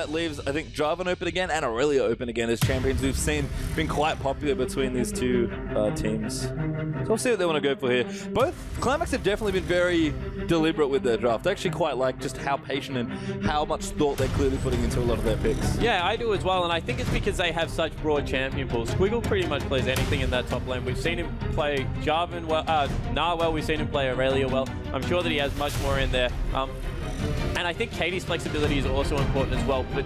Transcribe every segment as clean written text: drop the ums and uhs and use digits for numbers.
that leaves, I think, Jarvan open again and Aurelia open again as champions we've seen been quite popular between these two teams. So we'll see what they want to go for here. Both Qlimax have definitely been very deliberate with their draft. I actually quite like just how patient and how much thought they're clearly putting into a lot of their picks. Yeah, I do as well, and I think it's because they have such broad champion pools. Squiggle pretty much plays anything in that top lane. We've seen him play Jarvan well, well, we've seen him play Aurelia well. I'm sure that he has much more in there. And I think Katie's flexibility is also important as well, but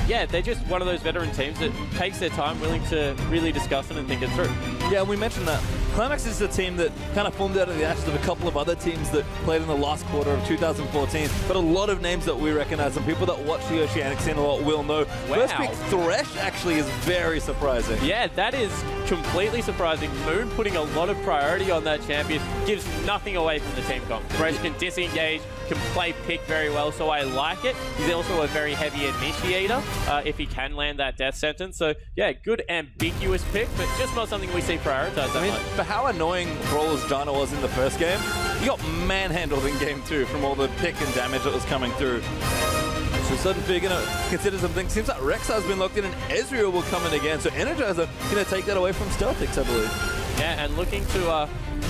yeah, they're just one of those veteran teams that takes their time, willing to really discuss it and think it through. Yeah, we mentioned that. Qlimax is a team that kind of formed out of the ashes of a couple of other teams that played in the last quarter of 2014, but a lot of names that we recognize and people that watch the Oceanic scene a lot will know. Wow. First pick Thresh actually is very surprising. Yeah, that is completely surprising. Moon putting a lot of priority on that champion gives nothing away from the team comp. Thresh can disengage, can play pick very well, so I like it. He's also a very heavy initiator if he can land that death sentence. So yeah, good ambiguous pick, but just not something we see prioritized that much. For how annoying Brawler's Janna was in the first game, he got manhandled in game 2 from all the pick and damage that was coming through. So suddenly you're going to consider something. Seems like Rek'Sai's been locked in and Ezreal will come in again. So Energizer going to take that away from Stealthix, I believe. Yeah, and looking to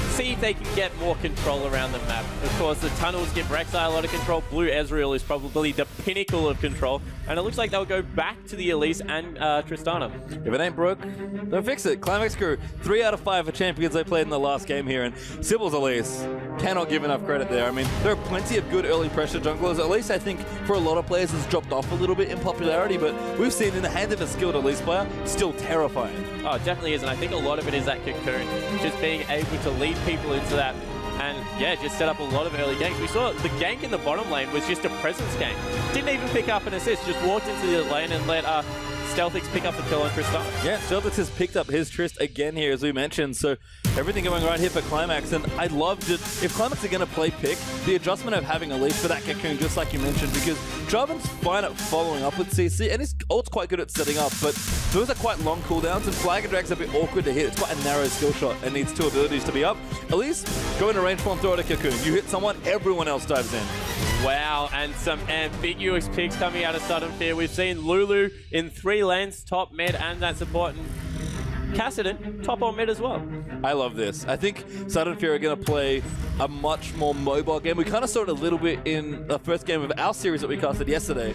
see if they can get more control around the map. Of course, the tunnels give Rek'Sai a lot of control. Blue Ezreal is probably the pinnacle of control. And it looks like they'll go back to the Elise and Tristana. If it ain't broke, don't fix it. Qlimax crew, 3 out of 5 for champions they played in the last game here. And Sybil's Elise cannot give enough credit there. I mean, there are plenty of good early pressure junglers. At least I think for a lot of players has dropped off a little bit in popularity. But we've seen in the hands of a skilled Elise player, still terrifying. Oh, it definitely is. And I think a lot of it is that cocoon. Just being able to lead people into that and yeah, just set up a lot of early ganks. We saw the gank in the bottom lane was just a presence gank. Didn't even pick up an assist, just walked into the lane and let Stealthix pick up the kill on Tristana. Yeah, Stealthix has picked up his Trist again here, as we mentioned, so everything going right here for Qlimax, and I loved it. If Qlimax are going to play pick, the adjustment of having a leash for that cocoon, just like you mentioned, because Jarvan's fine at following up with CC, and his ult's quite good at setting up, but those are quite long cooldowns, and Flag and Drag's a bit awkward to hit. It's quite a narrow skill shot, and needs 2 abilities to be up. At least, go into range form, throw out a cocoon. You hit someone, everyone else dives in. Wow, and some ambiguous picks coming out of Sudden Fear. We've seen Lulu in 3 lanes, top, mid, and that support. And Kassadin, top or mid as well. I love this. I think Sudden Fear are going to play a much more mobile game. We kind of saw it a little bit in the first game of our series that we casted yesterday,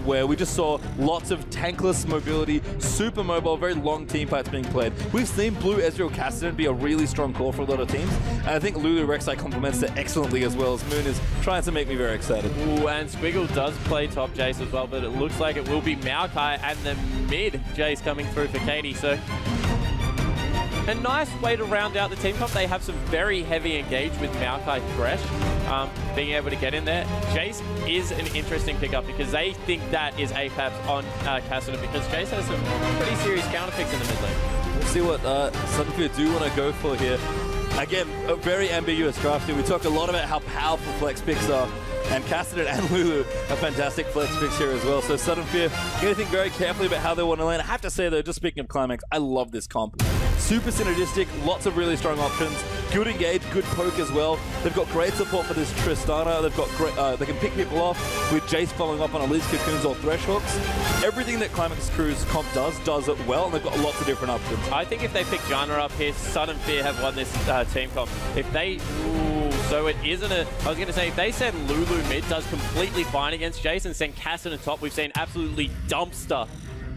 where we just saw lots of tankless mobility, super mobile, very long team fights being played. We've seen Blue Ezreal Kassadin be a really strong call for a lot of teams, and I think Lulu Rek'Sai complements it excellently as well, as Moon is trying to make me very excited. Ooh, and Squiggle does play top Jace as well, but it looks like it will be Maokai and the mid Jace coming through for Katie, so a nice way to round out the team comp. They have some very heavy engage with Maokai Thresh, being able to get in there. Jace is an interesting pickup because they think that is APAPs on Kassadin, because Jace has some pretty serious counter picks in the mid lane. We'll see what Sudden Fear do want to go for here. Again, a very ambiguous draft here. We talked a lot about how powerful flex picks are, and Kassadin and Lulu are fantastic flex picks here as well. So Sudden Fear, you got to think very carefully about how they want to land. I have to say though, just speaking of Qlimax, I love this comp. Super synergistic, lots of really strong options. Good engage, good poke as well. They've got great support for this Tristana. They've got great, they can pick people off with Jace following up on Elise Cocoons or Thresh hooks. Everything that Qlimax Crew's comp does it well, and they've got lots of different options. I think if they pick Janna up here, Sudden Fear have won this team comp. If they, so it isn't a, I was going to say, if they send Lulu mid, does completely fine against Jace, and send Kassadin top, we've seen absolutely dumpster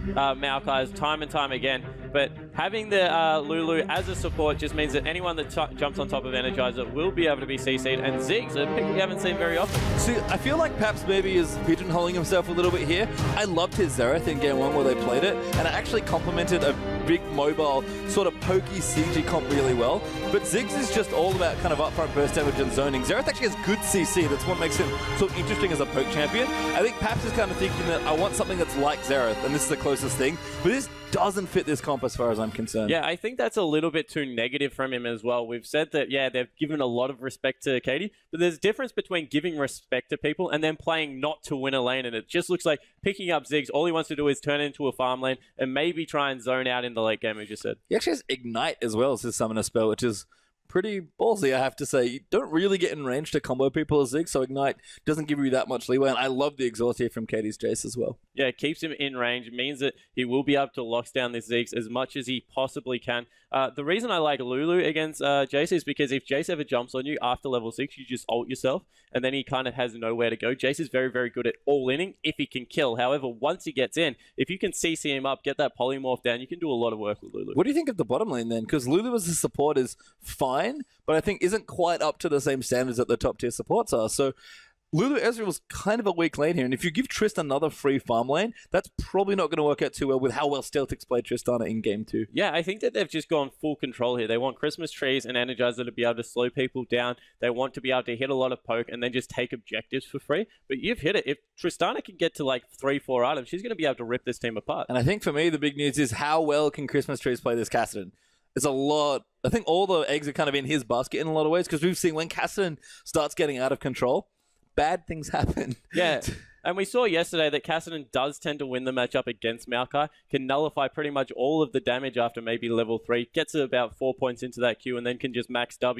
Maokai's time and time again. But having the Lulu as a support just means that anyone that jumps on top of Energizer will be able to be CC'd, and Ziggs, a pick we haven't seen very often. See, I feel like perhaps maybe is pigeonholing himself a little bit here. I loved his Xerath in game 1 where they played it, and it actually complemented a big mobile, sort of pokey CG comp really well. But Ziggs is just all about kind of upfront burst damage and zoning. Xerath actually has good CC. That's what makes him so interesting as a poke champion. I think Paps is kind of thinking that I want something that's like Xerath, and this is the closest thing. But this doesn't fit this comp as far as I'm concerned. Yeah, I think that's a little bit too negative from him as well. We've said that, yeah, they've given a lot of respect to Katie, but there's a difference between giving respect to people and then playing not to win a lane, and it just looks like picking up Ziggs, all he wants to do is turn it into a farm lane and maybe try and zone out in the late game, as you said. He actually has Ignite as well as his summoner spell, which is pretty ballsy, I have to say. You don't really get in range to combo people as Ziggs, so Ignite doesn't give you that much leeway, and I love the exhaust here from Katie's Jace as well. Yeah, it keeps him in range. It means that he will be able to lock down this Ziggs as much as he possibly can. The reason I like Lulu against Jace is because if Jace ever jumps on you after level 6, you just ult yourself, and then he kind of has nowhere to go. Jace is very, very good at all-inning if he can kill. However, once he gets in, if you can CC him up, get that polymorph down, you can do a lot of work with Lulu. What do you think of the bottom lane then? Because Lulu as a support is fine, but I think isn't quite up to the same standards that the top tier supports are. So Lulu Ezreal's kind of a weak lane here, and if you give Trist another free farm lane, that's probably not going to work out too well with how well Stealthix played Tristana in game 2. Yeah, I think that they've just gone full control here. They want Christmas trees and Energizer to be able to slow people down. They want to be able to hit a lot of poke and then just take objectives for free. But you've hit it. If Tristana can get to like 3-4 items, she's going to be able to rip this team apart. And I think for me, the big news is how well can Christmas trees play this Kassadin? It's a lot. I think all the eggs are kind of in his basket in a lot of ways, because we've seen when Kassadin starts getting out of control, bad things happen. Yeah, and we saw yesterday that Kassadin does tend to win the matchup against Maokai, can nullify pretty much all of the damage after maybe level 3, gets to about 4 points into that queue, and then can just max and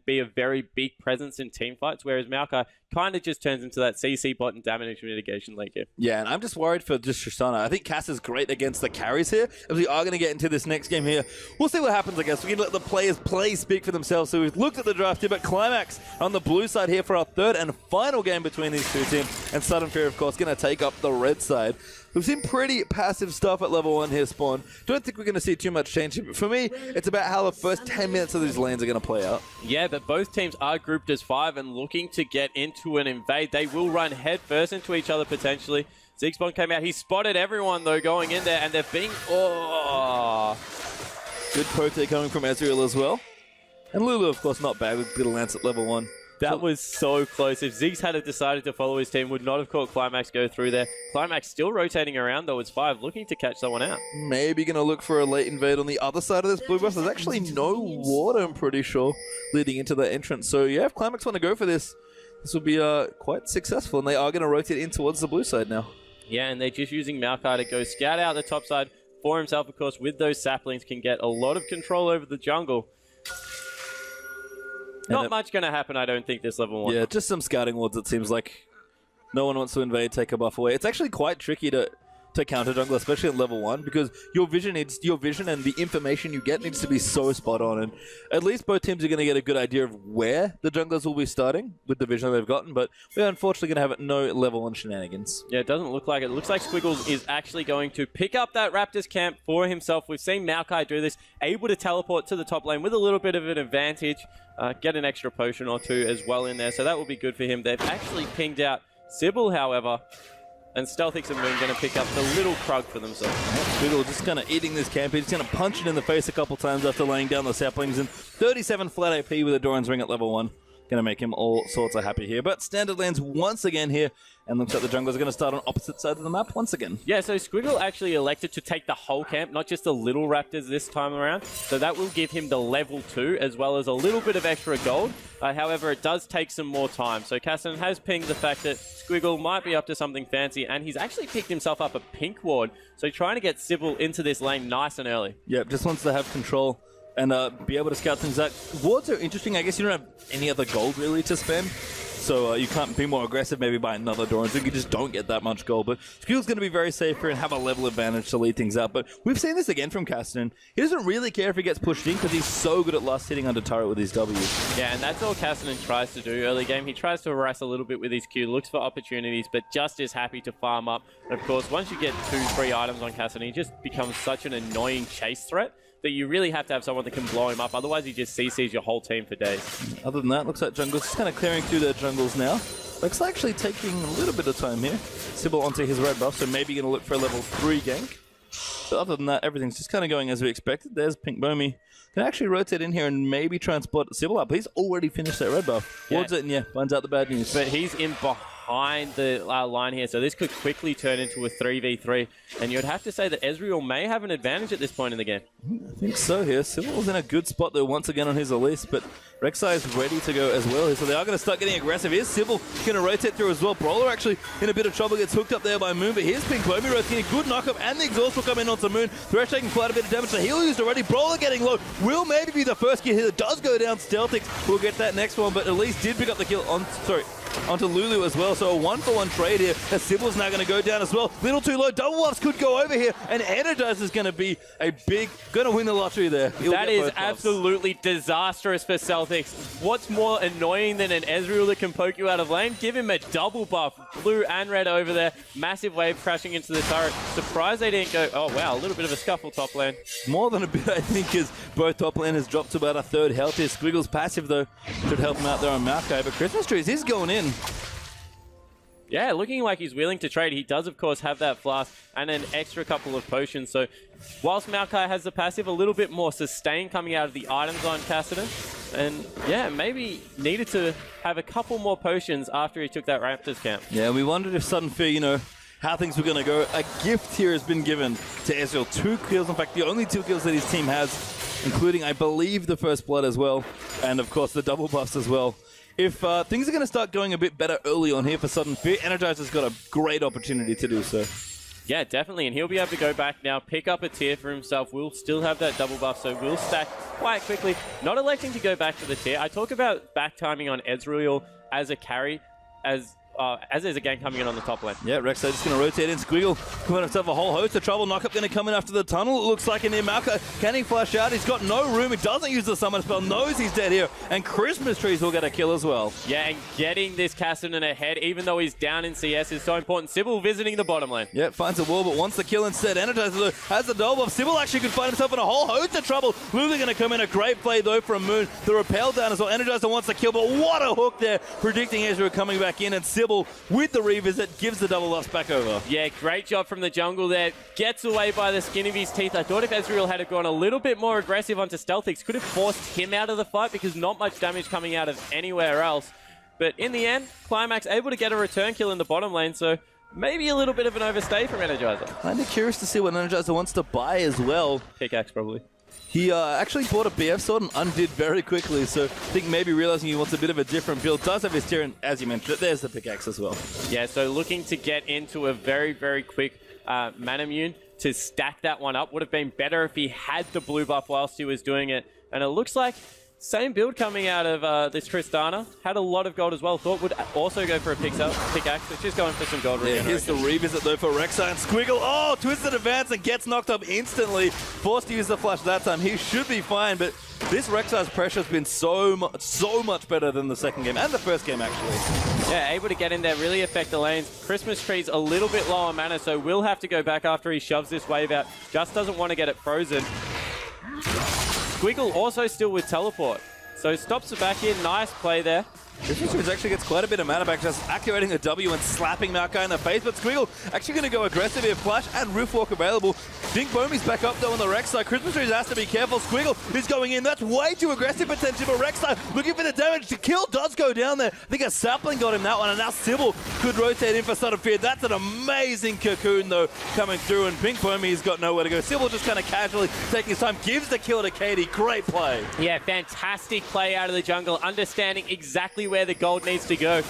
be a very big presence in team fights, whereas Maokai kind of just turns into that CC bot and damage mitigation lane here. Yeah, and I'm just worried for just Tristana. I think Cass is great against the carries here. If we are going to get into this next game here, we'll see what happens, I guess. We can let the players speak for themselves. So we've looked at the draft here, but Qlimax on the blue side here for our third and final game between these two teams. And Sudden Fear, of course, going to take up the red side. We've seen pretty passive stuff at level 1 here, Spawn. Don't think we're going to see too much change here. But for me, it's about how the first 10 minutes of these lanes are going to play out. Yeah, but both teams are grouped as 5 and looking to get into an invade. They will run head first into each other potentially. Ziggspawn came out. He spotted everyone, though, going in there, and they're being... Oh! Good poke coming from Ezreal as well. And Lulu, of course, not bad with Little Lance at level 1. That was so close. If Ziggs had decided to follow his team, would not have caught Qlimax go through there. Qlimax still rotating around, though. It's 5, looking to catch someone out. Maybe going to look for a late invade on the other side of this blue buff. There's actually no water, I'm pretty sure, leading into the entrance. So, yeah, if Qlimax want to go for this, this will be quite successful. And they are going to rotate in towards the blue side now. Yeah, and they're just using Maokai to go scout out the top side for himself, of course, with those saplings, can get a lot of control over the jungle. Not much going to happen, I don't think, this level 1. Yeah, just some scouting wards, it seems like. No one wants to invade, take a buff away. It's actually quite tricky to counter jungle, especially at level 1, because your vision and the information you get needs to be so spot on. And at least both teams are going to get a good idea of where the junglers will be starting with the vision they've gotten, but we're unfortunately going to have no level 1 shenanigans. Yeah, it doesn't look like it. It looks like Squiggles is actually going to pick up that Raptors camp for himself. We've seen Maokai do this, able to teleport to the top lane with a little bit of an advantage, get an extra potion or 2 as well in there, so that will be good for him. They've actually pinged out Sybil, however, and Stealthix and Moon going to pick up the little Krug for themselves. Squiggle just kind of eating this camp. He's going to punch it in the face a couple times after laying down the saplings. And 37 flat AP with a Doran's Ring at level 1. Going to make him all sorts of happy here. But standard lands once again here. And looks like the junglers are going to start on opposite sides of the map once again. Yeah, so Squiggle actually elected to take the whole camp, not just the little Raptors this time around. So that will give him the level 2, as well as a little bit of extra gold. However, it does take some more time. So Kassadin has pinged the fact that Squiggle might be up to something fancy, and he's actually picked himself up a pink ward. So trying to get Sybil into this lane nice and early. Yep, just wants to have control and be able to scout things out. Wards are interesting. I guess you don't have any other gold really to spend. So you can't be more aggressive, maybe buy another Doran's Ring. You just don't get that much gold. But Squeal's going to be very safe here and have a level advantage to lead things out. But we've seen this again from Kassadin. He doesn't really care if he gets pushed in because he's so good at last hitting under turret with his W. Yeah, and that's all Kassadin tries to do early game. He tries to harass a little bit with his Q, looks for opportunities, but just is happy to farm up. And of course, once you get 2-3 items on Kassadin, he just becomes such an annoying chase threat that you really have to have someone that can blow him up. Otherwise, he just CCs your whole team for days. Other than that, looks like jungle's just kind of clearing through their jungles now. Looks like actually taking a little bit of time here. Sybil onto his red buff, so maybe going to look for a level 3 gank. But other than that, everything's just kind of going as we expected. There's Pink Bomi. Can actually rotate in here and maybe try and spot Sybil up. He's already finished that red buff. Wards it and yeah, finds out the bad news. But he's in behind behind the line here, so this could quickly turn into a 3v3. And you'd have to say that Ezreal may have an advantage at this point in the game. I think so here. Sybil's in a good spot though once again on his Elise, but Rek'Sai is ready to go as well here, so they are going to start getting aggressive. Here's Sybil going to rotate through as well. Brawler actually in a bit of trouble, gets hooked up there by Moon, but here's Pink Bomi rotating, good knock-up, and the exhaust will come in onto Moon. Thresh taking quite a bit of damage, the heal used already. Brawler getting low, will maybe be the first kill here that does go down. Stealthix will get that next one, but Elise did pick up the kill onto Lulu as well, so a 1-for-1 trade here as Sybil's now going to go down as well. Little too low, double buffs could go over here, and Energizer is going to be going to win the lottery there. That is absolutely disastrous for Celtics. What's more annoying than an Ezreal that can poke you out of lane? Give him a double buff. Blue and red over there. Massive wave crashing into the turret. Surprised they didn't go, oh wow, a little bit of a scuffle top lane. More than a bit, I think, as both top lane has dropped to about a third health here. Squiggle's passive, though, should help him out there on Maokai, but Christmas Trees is going in. Yeah, looking like he's willing to trade. He does, of course, have that flask and an extra couple of potions. So whilst Maokai has the passive, a little bit more sustain coming out of the items on Cassidy. And yeah, maybe needed to have a couple more potions after he took that Raptors camp. Yeah, we wondered if Sudden Fear, how things were going to go. A gift here has been given to Ezreal. 2 kills, in fact, the only 2 kills that his team has, including, I believe, the first blood as well. And, of course, the double buffs as well. If things are going to start going a bit better early on here for Sudden Fear, Energizer's got a great opportunity to do so. Yeah, definitely, and he'll be able to go back now, pick up a tier for himself. We'll still have that double buff, so we'll stack quite quickly. Not electing to go back to the tier. I talk about back timing on Ezreal as a carry, as there's a gang coming in on the top lane. Yeah, Rek'Sai just going to rotate in. Squiggle coming himself a whole host of trouble. Knockup going to come in after the tunnel, it looks like, in near Malka. Can he flash out? He's got no room. He doesn't use the summon spell. Knows he's dead here. And Christmas Trees will get a kill as well. Yeah, and getting this Cassidy ahead, even though he's down in CS, is so important. Sybil visiting the bottom lane. Yeah, finds a wall, but wants the kill instead. Energizer has the double buff. Sybil actually could find himself in a whole host of trouble. Lulu going to come in. A great play, though, from Moon. The repel down as well. Energizer wants the kill, but what a hook there. Predicting Ezreal coming back in, and Sybil with the revisit gives the double buffs back over. Yeah, great job from the jungle there. Gets away by the skin of his teeth. I thought if Ezreal had gone a little bit more aggressive onto Stealthix, could have forced him out of the fight because not much damage coming out of anywhere else. But in the end, Qlimax able to get a return kill in the bottom lane, so maybe a little bit of an overstay from Energizer. Kind of curious to see what Energizer wants to buy as well. Pickaxe, probably. He actually bought a BF sword and undid very quickly, so I think maybe realizing he wants a bit of a different build. Does have his tier, and as you mentioned, there's the pickaxe as well. Yeah, so looking to get into a very, very quick Manamune to stack that one up. Would have been better if he had the blue buff whilst he was doing it. And it looks like same build coming out of this Tristana. Had a lot of gold as well. Thought would also go for a pickaxe, but just going for some gold regeneration. Here's the revisit though for Rek'Sai, and Squiggle. Oh, twisted advance and gets knocked up instantly. Forced to use the flash that time. He should be fine, but this Rek'Sai's pressure has been so much better than the second game and the first game actually. Yeah, able to get in there, really affect the lanes. Christmas Tree's a little bit low on mana, so will have to go back after he shoves this wave out. Just doesn't want to get it frozen. Squiggle also still with teleport. So stops the back in. Nice play there. Christmas Trees actually gets quite a bit of mana back, just activating a W and slapping Maokai in the face. But Squiggle actually going to go aggressive here. Flash and Riftwalk available. Think Bomi's back up though on the Rek'Sai. Christmas Trees has to be careful. Squiggle is going in. That's way too aggressive potentially for Rek'Sai. Looking for the damage. The kill does go down there. I think a sapling got him that one, and now Sybil could rotate in for Sudden Fear. That's an amazing cocoon though coming through, and Pink Bomi's got nowhere to go. Sybil just kind of casually taking his time, gives the kill to Katie. Great play. Yeah, fantastic play out of the jungle, understanding exactly where the gold needs to go.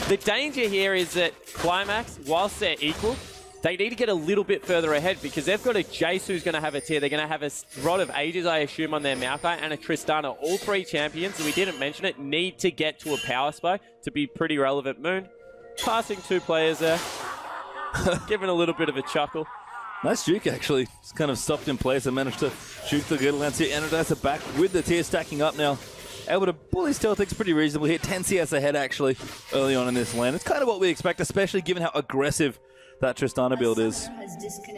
The danger here is that Qlimax, whilst they're equal, they need to get a little bit further ahead because they've got a Jace who's going to have a tier. They're going to have a Rod of Ages, I assume, on their Maokai, and a Tristana. All 3 champions, and we didn't mention it, need to get to a power spike to be pretty relevant. Moon, passing 2 players there. Giving a little bit of a chuckle. Nice juke, actually. Just kind of stopped in place and managed to shoot the good lance here. Energizer back with the tier stacking up now. Able to bully Stealthix pretty reasonable here. 10 CS ahead, actually, early on in this lane. It's kind of what we expect, especially given how aggressive that Tristana build is.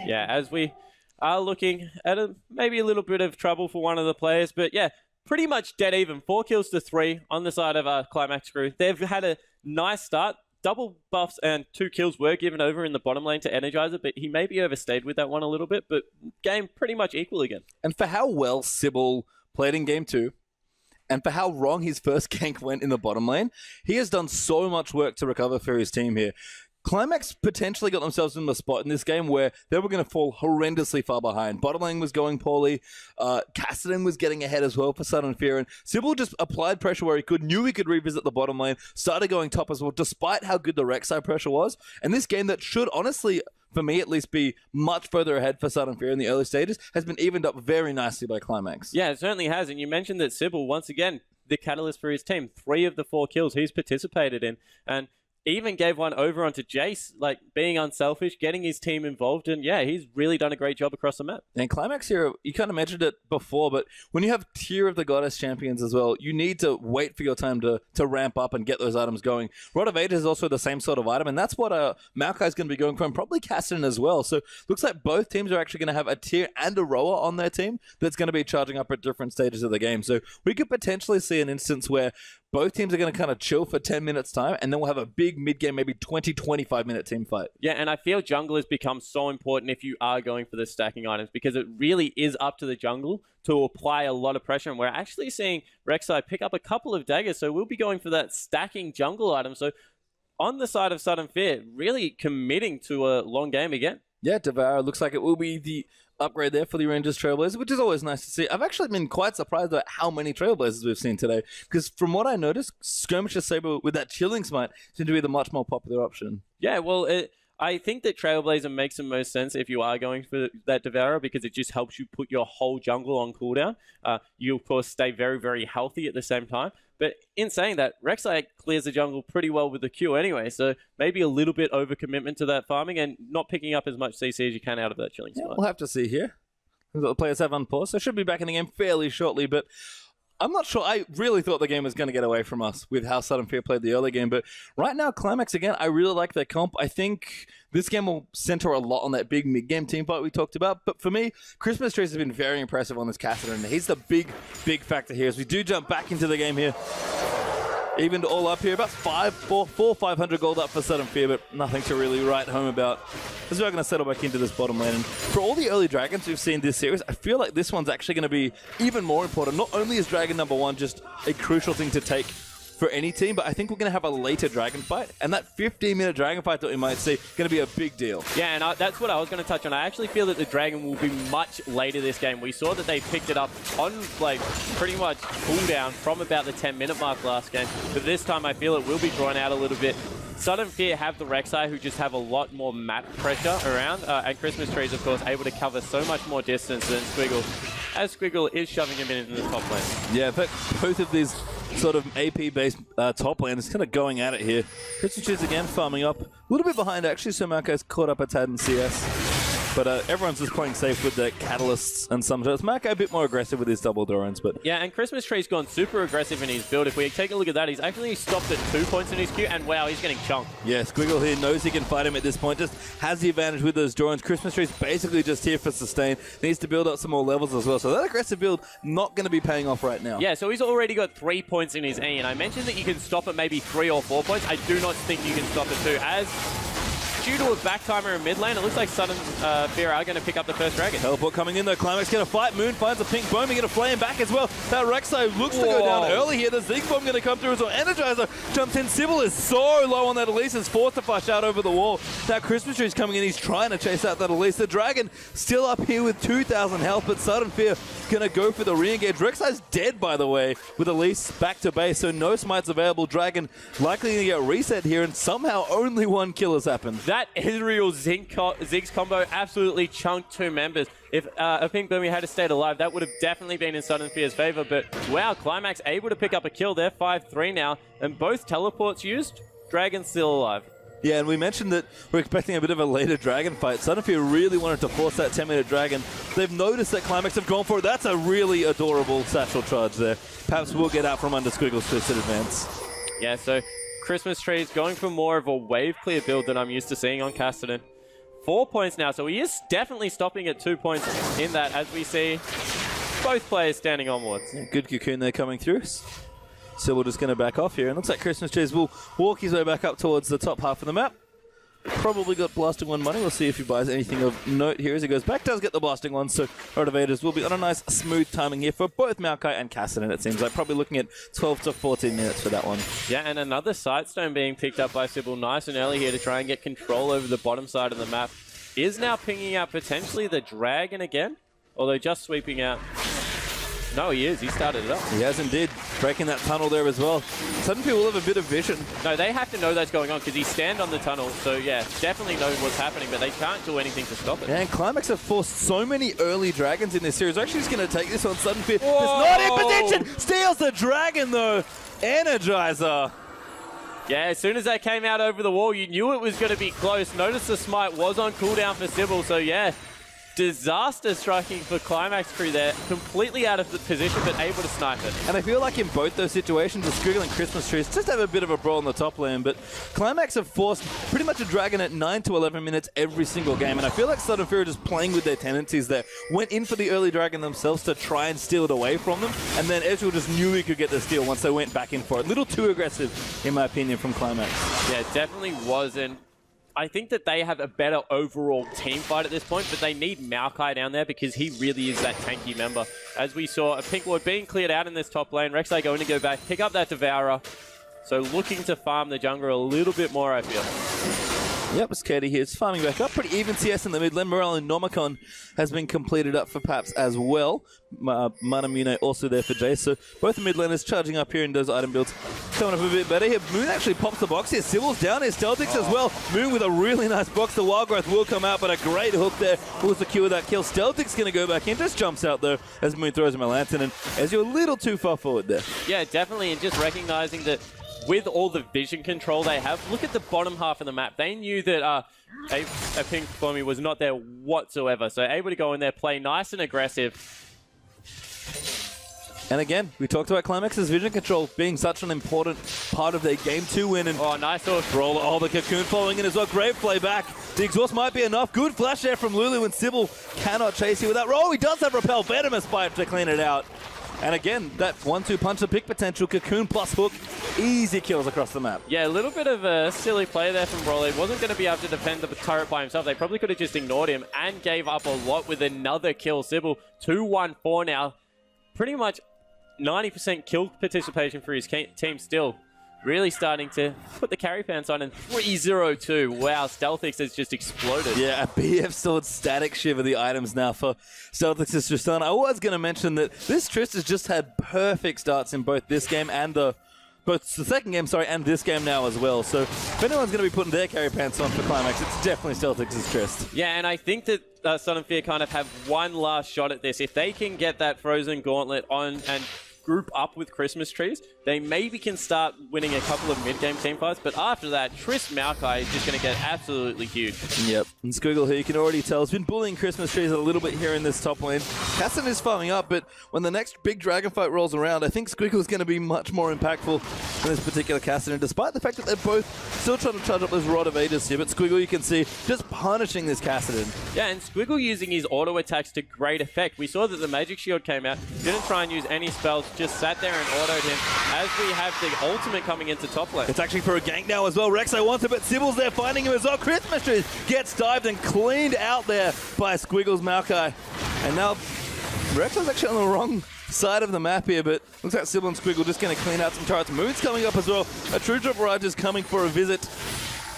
Yeah, as we are looking at maybe a little bit of trouble for one of the players. But yeah, pretty much dead even. 4 kills to 3 on the side of Qlimax crew. They've had a nice start. Double buffs and 2 kills were given over in the bottom lane to Energizer, but he maybe overstayed with that one a little bit, but game pretty much equal again. And for how well Sybil played in game 2, And for how wrong his first gank went in the bottom lane, he has done so much work to recover for his team here. Qlimax potentially got themselves in the spot in this game where they were going to fall horrendously far behind. Bottom lane was going poorly. Cassidy was getting ahead as well for Sudden Fear. And Sybil just applied pressure where he could, knew he could revisit the bottom lane, started going top as well, despite how good the Rek'Sai pressure was. And this game that should honestly, for me at least, be much further ahead for Sudden Fear in the early stages, has been evened up very nicely by Qlimax. Yeah, it certainly has. And you mentioned that Sybil, once again, the catalyst for his team. 3 of the 4 kills he's participated in. And even gave one over onto Jace, like being unselfish, getting his team involved, and yeah, he's really done a great job across the map. And Qlimax here, you kind of mentioned it before, but when you have tier of the Goddess champions as well, you need to wait for your time to ramp up and get those items going. Rod of Ages is also the same sort of item, and that's what Maokai is going to be going from, probably Cassidy as well. So looks like both teams are actually going to have a tier and a rower on their team that's going to be charging up at different stages of the game. So we could potentially see an instance where both teams are going to kind of chill for 10 minutes time, and then we'll have a big mid-game, maybe 20, 25-minute team fight. Yeah, and I feel jungle has become so important if you are going for the stacking items, because it really is up to the jungle to apply a lot of pressure, and we're actually seeing Rek'Sai pick up a couple of daggers, so we'll be going for that stacking jungle item. So on the side of Sudden Fear, really committing to a long game again. Yeah, Devour looks like it will be the upgrade there for the Rangers Trailblazers, which is always nice to see. I've actually been quite surprised at how many Trailblazers we've seen today, because from what I noticed, Skirmisher Saber with that Chilling Smite seems to be the much more popular option. Yeah, well, I think that Trailblazer makes the most sense if you are going for that Devourer, because it just helps you put your whole jungle on cooldown. You, of course, stay very, very healthy at the same time. But in saying that, Rek'Sai clears the jungle pretty well with the Q anyway, so maybe a little bit overcommitment to that farming and not picking up as much CC as you can out of that Chilling Smite. We'll have to see here. The players have unpaused, so should be back in the game fairly shortly, but I'm not sure. I really thought the game was going to get away from us with how Sudden Fear played the early game, but right now, Qlimax, again, I really like their comp. I think this game will center a lot on that big mid-game team fight we talked about, but for me, Christmas Trees has been very impressive on this Cassidy, and he's the big factor here as we do jump back into the game here. Even to all up here, about 500 gold up for Sudden Fear, but nothing to really write home about. As we're going to settle back into this bottom lane. And for all the early dragons we've seen this series, I feel like this one's actually going to be even more important. Not only is dragon number 1 just a crucial thing to take for any team, but I think we're going to have a later dragon fight, and that 15-minute dragon fight that we might see going to be a big deal. Yeah, and that's what I was going to touch on. I actually feel that the dragon will be much later this game. We saw that they picked it up on like pretty much cooldown from about the 10-minute mark last game, but this time I feel it will be drawn out a little bit. Sudden Fear have the Rek'Sai, who just have a lot more map pressure around, and Christmas Trees, of course, able to cover so much more distance than Squiggle, as Squiggle is shoving him in the top lane. Yeah, but both of these sort of AP-based top laners kind of going at it here. Christmas Trees again farming up. A little bit behind, actually, so Marco's caught up a tad in CS. But everyone's just playing safe with the catalysts and some shots. Marco a bit more aggressive with his double Dorans, but yeah, and Christmas Tree's gone super aggressive in his build. If we take a look at that, he's actually stopped at 2 points in his queue, and wow, he's getting chunked. Yeah, Squiggle here knows he can fight him at this point, just has the advantage with those Dorans. Christmas Tree's basically just here for sustain, needs to build up some more levels as well. So that aggressive build not going to be paying off right now. Yeah, so he's already got 3 points in his E, and I mentioned that you can stop at maybe 3 or 4 points. I do not think you can stop at 2, as due to a back timer in mid lane, it looks like Sudden Fear are going to pick up the first dragon. Teleport coming in though. Qlimax going to fight. Moon finds a pink bomb. He's going to flame back as well. That Rek'Sai looks to go down early here. The Zeke bomb going to come through as well. Energizer jumps in. Sybil is so low on that Elise. Is forced to flush out over the wall. Now Christmas Tree's coming in. He's trying to chase out that Elise. The dragon still up here with 2,000 health, but Sudden Fear going to go for the re-engage. Rek'Sai's dead, by the way, with Elise back to base, so no smites available. Dragon likely going to get reset here, and somehow only 1 kill has happened. That Israel Ziggs combo absolutely chunked 2 members. If a Pink Boomy had stayed alive, that would have definitely been in Sudden Fear's favor, but wow, Qlimax able to pick up a kill there, 5-3 now, and both teleports used, Dragon's still alive. Yeah, and we mentioned that we're expecting a bit of a later dragon fight. Sudden Fear really wanted to force that 10-minute dragon. They've noticed that Qlimax have gone for it. That's a really adorable satchel charge there. Perhaps we'll get out from under Squiggle's twisted advance. Yeah, so Christmas Trees going for more of a wave clear build than I'm used to seeing on Cassidy. 4 points now, so he is definitely stopping at 2 points in that, as we see both players standing onwards. Yeah, good cocoon there coming through. So we're just going to back off here. And looks like Christmas Trees will walk his way back up towards the top half of the map. probably got Blasting One money. We'll see if he buys anything of note here as he goes back. Does get the Blasting One, so Rotovaders will be on a nice smooth timing here for both Maokai and Cassidy, it seems like. Probably looking at 12 to 14 minutes for that one. Yeah, and another Sightstone being picked up by Sybil nice and early here to try and get control over the bottom side of the map. Is now pinging out potentially the Dragon again, although just sweeping out. No, he is. He started it up. He has indeed. Breaking that tunnel there as well. Suddenly people have a bit of vision. No, they have to know that's going on because he stand on the tunnel. So, yeah, definitely know what's happening, but they can't do anything to stop it. And Qlimax have forced so many early Dragons in this series. Actually just going to take this on Sudden Fear. It's not in position. Steals the Dragon, though. Energizer. Yeah, as soon as that came out over the wall, you knew it was going to be close. Notice the smite was on cooldown for Sybil, so yeah. Disaster striking for Qlimax crew there. Completely out of the position, but able to snipe it. And I feel like in both those situations, the Squiggle and Christmas trees just have a bit of a brawl in the top lane, but Qlimax have forced pretty much a Dragon at 9 to 11 minutes every single game, and I feel like Sudden Fury are just playing with their tendencies there. Went in for the early Dragon themselves to try and steal it away from them, and then Ezreal just knew he could get the steal once they went back in for it. A little too aggressive, in my opinion, from Qlimax. Yeah, it definitely wasn't. I think that they have a better overall team fight at this point, but they need Maokai down there because he really is that tanky member. As we saw, a Pink Ward being cleared out in this top lane. Rek'Sai going to go back, pick up that Devourer. So looking to farm the jungler a little bit more, I feel. Yep, it's Katie here. It's farming back up. Pretty even CS in the mid lane. Morale and Nomicon has been completed up for Paps as well. Manamune also there for Jace. So both the mid laners charging up here in those item builds. Coming up a bit better here. Moon actually pops the box here. Sybil's down here. Stealthix as well. Moon with a really nice box. The Wild Growth will come out, but a great hook there will secure that kill. Stealthix going to go back in. Just jumps out though as Moon throws him a lantern. And as you're a little too far forward there. Yeah, definitely. And just recognizing that with all the vision control they have, look at the bottom half of the map. They knew that a Pink Flammy was not there whatsoever. So able to go in there, play nice and aggressive. And again, we talked about Qlimax's vision control being such an important part of their game 2 win. And nice hook. Roll. Oh, the Cocoon following in as well. Great play back. The exhaust might be enough. Good flash there from Lulu, and Sybil cannot chase you with that roll. He does have Repel. Venomous Bite to clean it out. And again, that 1-2 punch to pick potential. Cocoon plus hook. Easy kills across the map. Yeah, a little bit of a silly play there from Broly. Wasn't going to be able to defend the turret by himself. They probably could have just ignored him and gave up a lot with another kill. Sybil 2-1-4 now. Pretty much 90% kill participation for his team still. Really starting to put the carry pants on, and 3-0-2. Wow, Stealthix has just exploded. Yeah, a BF Sword Static Shiver the items now for Stealthix's Tristan. I was going to mention that this Trist has just had perfect starts in both this game and both the second game, and this game now as well. So if anyone's going to be putting their carry pants on for Qlimax, it's definitely Stealthix's Trist. Yeah, and I think that Sun and Fear kind of have one last shot at this. If they can get that Frozen Gauntlet on and group up with Christmas trees, they maybe can start winning a couple of mid-game team fights, but after that, Trist Maokai is just going to get absolutely huge. Yep, and Squiggle here, you can already tell, has been bullying Christmas trees a little bit here in this top lane. Casson is farming up, but when the next big dragon fight rolls around, I think Squiggle is going to be much more impactful than this particular Casson, despite the fact that they're both still trying to charge up those Rod of Aegis here, but Squiggle, you can see, just punishing this Casson. Yeah, and Squiggle using his auto attacks to great effect. We saw that the Magic Shield came out, didn't try and use any spells, just sat there and autoed him as we have the ultimate coming into top lane. It's actually for a gank now as well. Rek'Sai wants it, but Sybil's there finding him as well. Christmas trees gets dived and cleaned out there by Squiggle's Maokai. And now Rek'Sai's actually on the wrong side of the map here, but looks like Sybil and Squiggle just going to clean out some turrets. Moon's coming up as well. A True Drop Barrage is coming for a visit.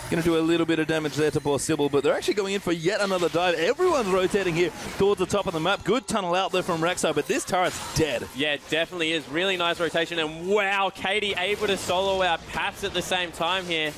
Going to do a little bit of damage there to poor Sybil, but they're actually going in for yet another dive. Everyone's rotating here towards the top of the map. Good tunnel out there from Rek'Sai, but this turret's dead. Yeah, it definitely is. Really nice rotation, and wow, Katie able to solo out Paps at the same time here.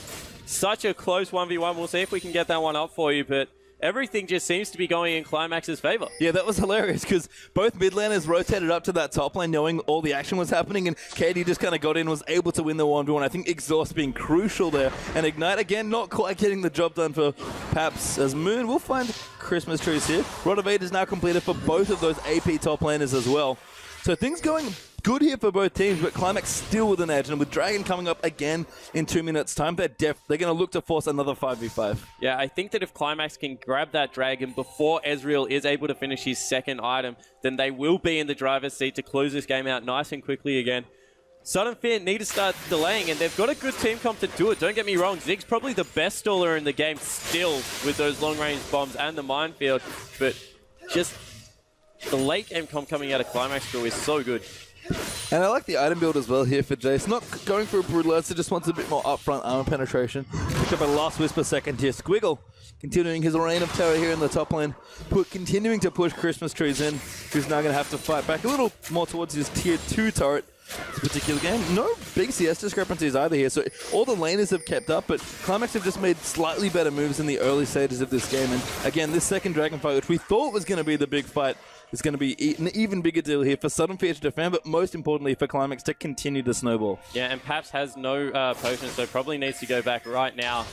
Such a close 1v1. We'll see if we can get that one up for you, but everything just seems to be going in Qlimax's favor. Yeah, that was hilarious because both mid laners rotated up to that top lane knowing all the action was happening, and Katie just kind of got in, was able to win the 1v1. I think Exhaust being crucial there. And Ignite, again, not quite getting the job done for Paps, as Moon will find Christmas trees here. Rod of Aid is now completed for both of those AP top laners as well. So things going good here for both teams, but Qlimax still with an edge, and with Dragon coming up again in 2 minutes' time, they're going to look to force another 5v5. Yeah, I think that if Qlimax can grab that Dragon before Ezreal is able to finish his second item, then they will be in the driver's seat to close this game out nice and quickly again. Sudden Fear need to start delaying, and they've got a good team comp to do it. Don't get me wrong, Zig's probably the best staller in the game still with those long-range bombs and the minefield, but just the late game comp coming out of Qlimax crew is so good. And I like the item build as well here for Jace. Not going for a Brutalizer, just wants a bit more upfront armor penetration. Picked up a last Whisper second tier. Squiggle continuing his reign of terror here in the top lane. Continuing to push Christmas trees in, who's now going to have to fight back a little more towards his tier 2 turret. This particular game. No big CS discrepancies either here, so all the laners have kept up, but Qlimax have just made slightly better moves in the early stages of this game. And again, this second dragon fight, which we thought was going to be the big fight, is going to be an even bigger deal here for Sudden Fear to defend, but most importantly for Qlimax to continue to snowball. Yeah, and Paps has no potion, so probably needs to go back right now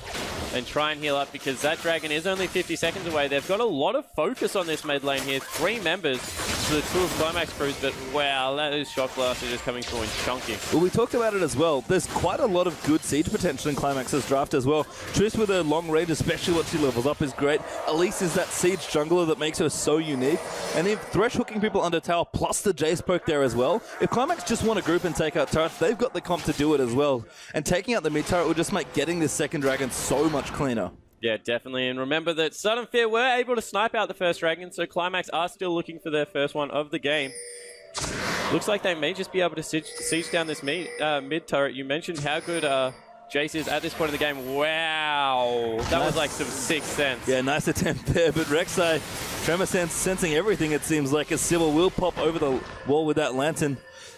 and try and heal up, because that dragon is only 50 seconds away. They've got a lot of focus on this mid lane here. 3 members to the 2 of Qlimax crews, but wow, that is Shock Blaster just coming through and chunking. Well, we talked about it as well. There's quite a lot of good siege potential in Qlimax's draft as well. Triss with her long range, especially what she levels up, is great. Elise is that siege jungler that makes her so unique. And if Thresh hooking people under tower plus the Jace poke there as well, if Qlimax just want to group and take out turrets, they've got the comp to do it as well. And taking out the mid turret will just make getting this second dragon so much cleaner. Yeah, definitely. And remember that Sudden Fear were able to snipe out the first dragon, so Qlimax are still looking for their first one of the game. Looks like they may just be able to siege down this mid turret. You mentioned how good Jace is at this point in the game. Wow. That was like some sixth sense. Yeah, nice attempt there. But Rek'Sai, Tremor sensing everything, it seems like, as Sybil will pop over the wall with that lantern.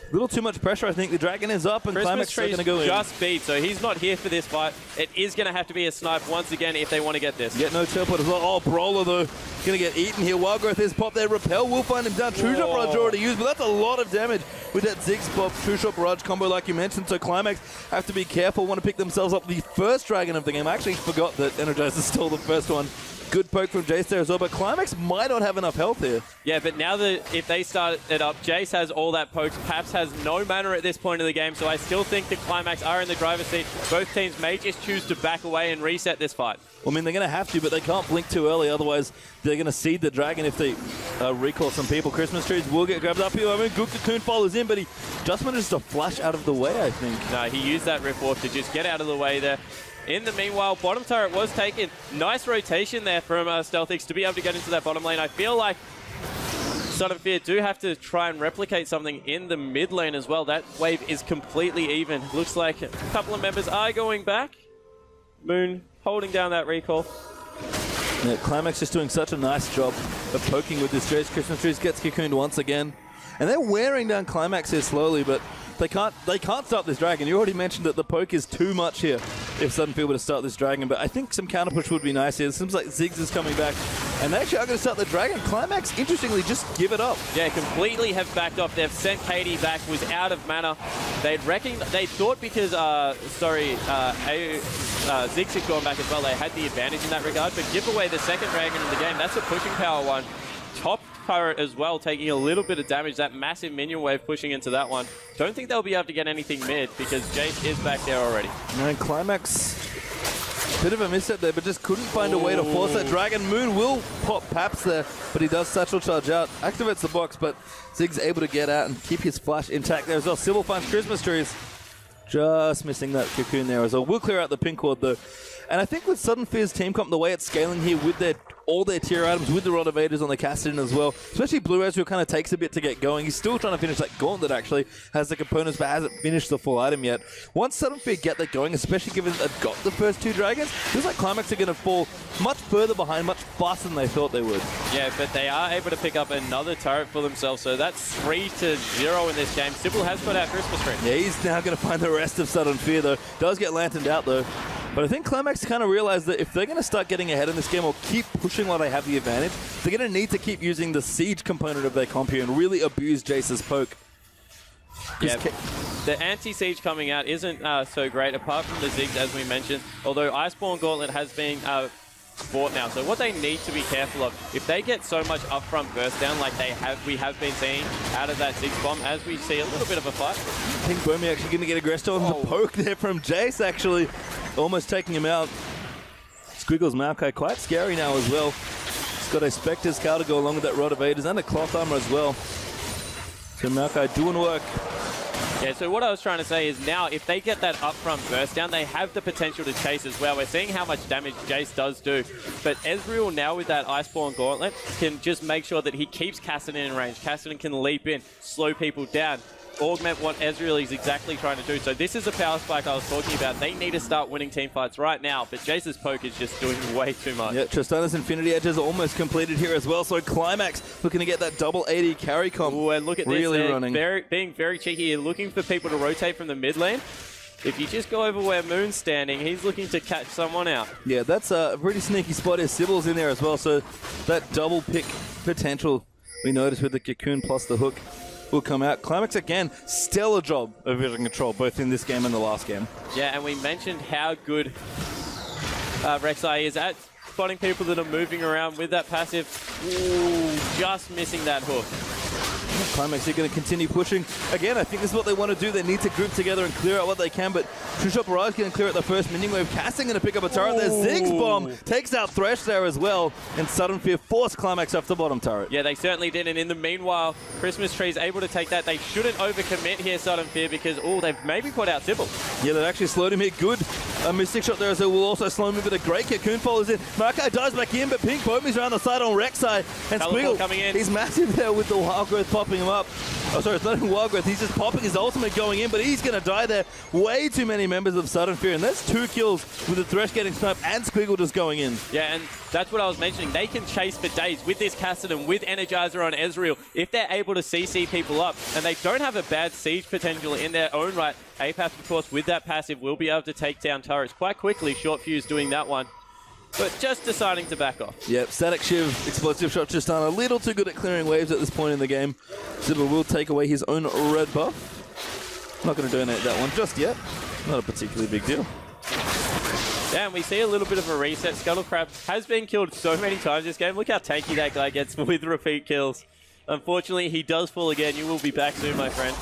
A little too much pressure, I think. The dragon is up, and Qlimax are going to go in. Just beat, so he's not here for this fight. It is going to have to be a snipe once again if they want to get this. Yeah, no teleport as well. Oh, Brawler, though, going to get eaten here. Wild Growth is popped there. Repel will find him down. True Shot Barrage already used, but that's a lot of damage with that Ziggs pop True Shot Barrage combo like you mentioned. So Qlimax have to be careful, want to pick themselves up the first dragon of the game. I actually forgot that Energizer stole the first one. Good poke from Jace there as well, but Qlimax might not have enough health here. Yeah, but now that if they start it up, Jace has all that pokes. Paps has no mana at this point in the game, so I still think the Qlimax are in the driver's seat. Both teams may just choose to back away and reset this fight. Well, I mean, they're going to have to, but they can't blink too early, otherwise they're going to seed the dragon if they recall some people. Christmas trees will get grabbed up here. I mean, Good Cocoon follows in, but he just manages to flash out of the way, I think. No, he used that Rift Walk to just get out of the way there. In the meanwhile, bottom turret was taken. Nice rotation there from Stealthix to be able to get into that bottom lane. I feel like Sudden Fear do have to try and replicate something in the mid lane as well. That wave is completely even. Looks like a couple of members are going back. Moon holding down that recall. Yeah, Qlimax just doing such a nice job of poking with this Jace. Christmas trees gets cocooned once again. And they're wearing down Qlimax here slowly, but they can't stop this dragon. You already mentioned that the poke is too much here if Sudden Fear were to start this dragon, but I think some counter push would be nice here. It seems like Ziggs is coming back, and they actually are going to start the dragon. Qlimax, interestingly, just give it up. Yeah, completely have backed off. They've sent Katie back, was out of mana. They thought because, Ziggs had gone back as well, they had the advantage in that regard, but give away the second dragon in the game. That's a pushing power one. Top turret as well, taking a little bit of damage. That massive minion wave pushing into that one. Don't think they'll be able to get anything mid because Jace is back there already. And Qlimax, bit of a misstep there, but just couldn't find a way to force that dragon. Moon will pop Paps there, but he does satchel charge out, activates the box, but Ziggs able to get out and keep his flash intact there as well. Sybil finds Christmas trees. Just missing that cocoon there as well. We'll clear out the pink ward though. And I think with Sudden Fear's team comp, the way it's scaling here with all their tier items, with the Rod Evaders on the Cassidy as well, especially Blue Res, who kind of takes a bit to get going. He's still trying to finish that Gauntlet, actually. Has the components, but hasn't finished the full item yet. Once Sudden Fear get that going, especially given that they've got the first 2 dragons, feels like Qlimax are going to fall much further behind, much faster than they thought they would. Yeah, but they are able to pick up another turret for themselves, so that's 3-0 in this game. Sybil has put out Christmas tree. Yeah, he's now going to find the rest of Sudden Fear, though. Does get lanterned out, though. But I think Qlimax kind of realized that if they're going to start getting ahead in this game or keep pushing while they have the advantage, they're going to need to keep using the siege component of their comp here and really abuse Jace's poke. Yeah, the anti-siege coming out isn't so great, apart from the Ziggs, as we mentioned, although Iceborne Gauntlet has been bought now. So what they need to be careful of, if they get so much upfront burst down like we have been seeing out of that Ziggs bomb, as we see a little bit of a fight. I think Bomi actually going to get aggressive on the poke there from Jace, actually. Almost taking him out. Squiggle's Maokai quite scary now as well. He's got a Spectre's Cow to go along with that Rod Evaders and a Cloth Armor as well. So Maokai doing work. Yeah, so what I was trying to say is now if they get that upfront burst down, they have the potential to chase as well. We're seeing how much damage Jace does do. But Ezreal now with that Iceborne Gauntlet can just make sure that he keeps Cassidy in range. Cassidy can leap in, slow people down, augment what Ezreal is exactly trying to do. So this is a power spike I was talking about. They need to start winning team fights right now, but Jace's poke is just doing way too much. Yeah, Tristana's Infinity Edge is almost completed here as well, so Qlimax looking to get that double 80 carry comp. Ooh, and look at really this, running. Being very cheeky here, looking for people to rotate from the mid lane. If you just go over where Moon's standing, he's looking to catch someone out. Yeah, that's a pretty sneaky spot here. Sybil's in there as well, so that double pick potential we noticed with the Cocoon plus the hook will come out. Qlimax again, stellar job of vision control, both in this game and the last game. Yeah, and we mentioned how good Rek'Sai is at spotting people that are moving around with that passive. Ooh, just missing that hook. Qlimax are going to continue pushing. Again, I think this is what they want to do. They need to group together and clear out what they can, but Trishop Barrage going to clear out the first minion wave. Casting going to pick up a turret. There's Ziggs bomb. Takes out Thresh there as well. And Sudden Fear forced Qlimax off the bottom turret. Yeah, they certainly did. And in the meanwhile, Christmas Tree is able to take that. They shouldn't overcommit here, Sudden Fear, because, they've maybe put out Sybil. Yeah, they've actually slowed him here. Good. A Mystic Shot there as well will also slow him, but a great Cocoon follows in. Makai dives back in, but Pink Bomi's around the side on Rek'Sai. And Squiggle coming in. He's massive there with the Wild Growth popping him up. Oh, sorry, it's not even Wild Growth. He's just popping his ultimate going in, but he's going to die there. Way too many members of Sudden Fear, and that's 2 kills with the Thresh getting sniped and Squiggle just going in. Yeah, and that's what I was mentioning. They can chase for days with this Kassadin, with Energizer on Ezreal. If they're able to CC people up, and they don't have a bad siege potential in their own right, Apath, of course, with that passive, will be able to take down turrets quite quickly. Short Fuse doing that one, but just deciding to back off. Yep, Static Shiv, Explosive Shot just done a little too good at clearing waves at this point in the game. Sybil will take away his own red buff. Not going to donate that one just yet. Not a particularly big deal. Yeah, and we see a little bit of a reset. Scuttlecrab has been killed so many times this game. Look how tanky that guy gets with repeat kills. Unfortunately, he does fall again. You will be back soon, my friend.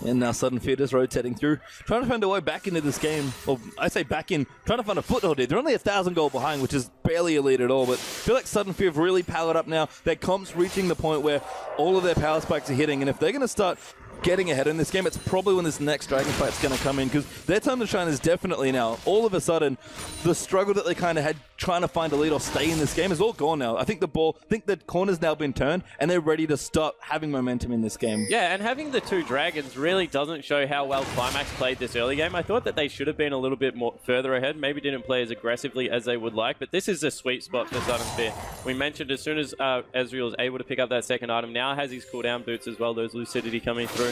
And now Sudden Fear just rotating through, trying to find a way back into this game. Well, I say back in, trying to find a foothold here. They're only 1,000 gold behind, which is barely a lead at all, but I feel like Sudden Fear have really powered up now. Their comp's reaching the point where all of their power spikes are hitting, and if they're going to start getting ahead in this game, it's probably when this next Dragon Fight's going to come in, because their time to shine is definitely now. All of a sudden, the struggle that they kind of had trying to find a lead or stay in this game is all gone now. I think the corner's now been turned, and they're ready to start having momentum in this game. Yeah, and having the 2 dragons really doesn't show how well Qlimax played this early game. I thought that they should have been a little bit more further ahead, maybe didn't play as aggressively as they would like, but this is a sweet spot for Sudden Fear. We mentioned as soon as Ezreal is able to pick up that second item, now has his cooldown boots as well, those Lucidity coming through.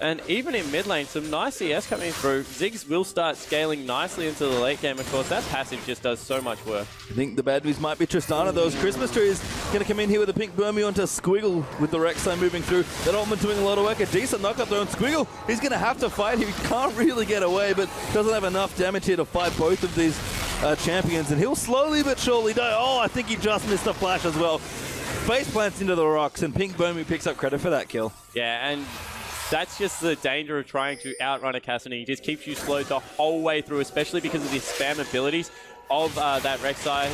And even in mid lane, some nice CS coming through. Ziggs will start scaling nicely into the late game. Of course, that passive just does so much work. I think the bad news might be Tristana. Those Christmas trees going to come in here with a pink Burmy onto Squiggle with the Rek'Sai moving through. That ultimate doing a lot of work. A decent knockup there on Squiggle. He's going to have to fight. He can't really get away, but doesn't have enough damage here to fight both of these champions. And he'll slowly but surely die. Oh, I think he just missed the flash as well. Face plants into the rocks, and Pink Burmy picks up credit for that kill. Yeah, and that's just the danger of trying to outrun a Cassidy. He just keeps you slowed the whole way through, especially because of the spam abilities of that Rek'Sai.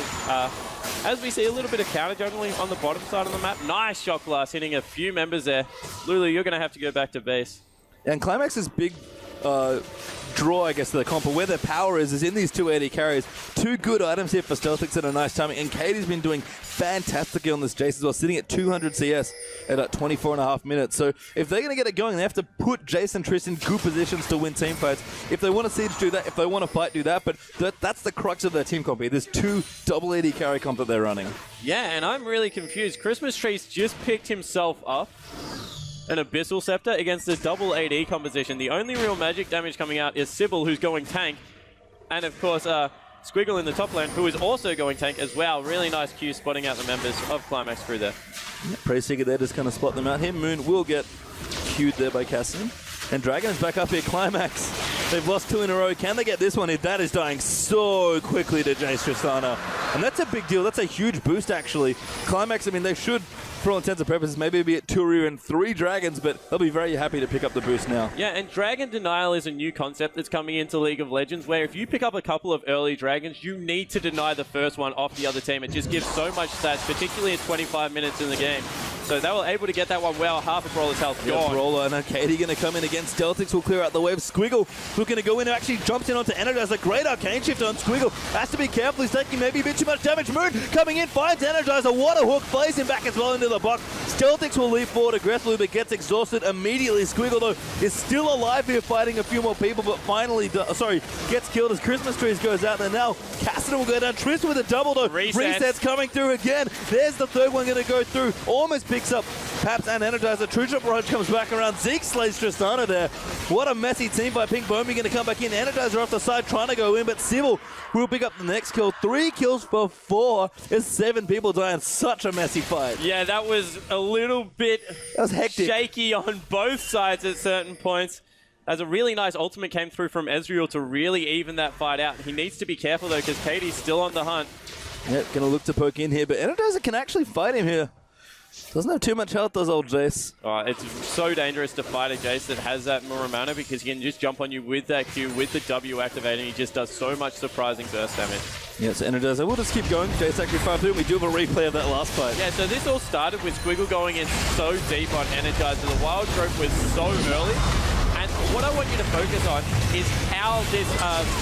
As we see a little bit of counter juggling on the bottom side of the map. Nice Shock Blast hitting a few members there. Lulu, you're going to have to go back to base. And Qlimax's big draw, I guess, to the comp, but where their power is in these 280 carries. 2 good items here for Stealthix at a nice timing, and Katie's been doing fantastically on this Jace as well, sitting at 200 CS at 24.5 minutes. So if they're going to get it going, they have to put Jace and Triss in good positions to win team fights. If they want to siege, do that. If they want to fight, do that. But that's the crux of their team comp here. There's 2 double 80 carry comp that they're running. Yeah, and I'm really confused. Christmas Tree's just picked himself up an Abyssal Scepter against a double AD composition. The only real magic damage coming out is Sybil, who's going tank. And of course, Squiggle in the top lane, who is also going tank as well. Really nice Q spotting out the members of Qlimax through there. Yeah, Preseason there just kind of spot them out here. Moon will get queued there by Cassidy. And Dragon's back up here. Qlimax, they've lost 2 in a row. Can they get this one? That is dying so quickly to Jace Tristana. And that's a big deal. That's a huge boost, actually. Qlimax, I mean, they should, for all intents and purposes, maybe be at 2 and 3 dragons, but they'll be very happy to pick up the boost now. Yeah, and Dragon Denial is a new concept that's coming into League of Legends, where if you pick up a couple of early dragons, you need to deny the first one off the other team. It just gives so much stats, particularly at 25 minutes in the game. So they were able to get that one well. Half of Brawler's health Yeah, gone. Brawler and Katie going to come in against Stealthix. Will clear out the wave. Squiggle looking to go in and actually jumps in onto Energizer. A great arcane shift on Squiggle. Has to be careful. He's taking maybe a bit too much damage. Moon coming in, finds Energizer. What a hook. Plays him back as well into the box. Stealthix will leap forward aggressively, but gets exhausted immediately. Squiggle, though, is still alive here fighting a few more people, but finally, gets killed as Christmas Trees goes out there. Now, Cassidy will go down. Tristan with a double, though. Resets coming through again. There's the third one going to go through. Almost picks up Paps and Energizer. True Shot Barrage comes back around. Zeke slays Tristana there. What a messy team by Pink Bombi going to come back in. Energizer off the side trying to go in, but Sybil will pick up the next kill. 3 kills for 4 as 7 people die in such a messy fight. Yeah, that was a little bit shaky on both sides at certain points. As a really nice ultimate came through from Ezreal to really even that fight out. He needs to be careful, though, because Katie's still on the hunt. Yep, going to look to poke in here, but Energizer can actually fight him here. Doesn't have too much health, does old Jace. Oh, it's so dangerous to fight a Jace that has that Muramana because he can just jump on you with that Q, with the W activating. He just does so much surprising burst damage. Yeah, so Energizer, we'll just keep going. Jace actually fight through. We do have a replay of that last fight. Yeah, so this all started with Squiggle going in so deep on Energizer. The wild growth was so early. And what I want you to focus on is how this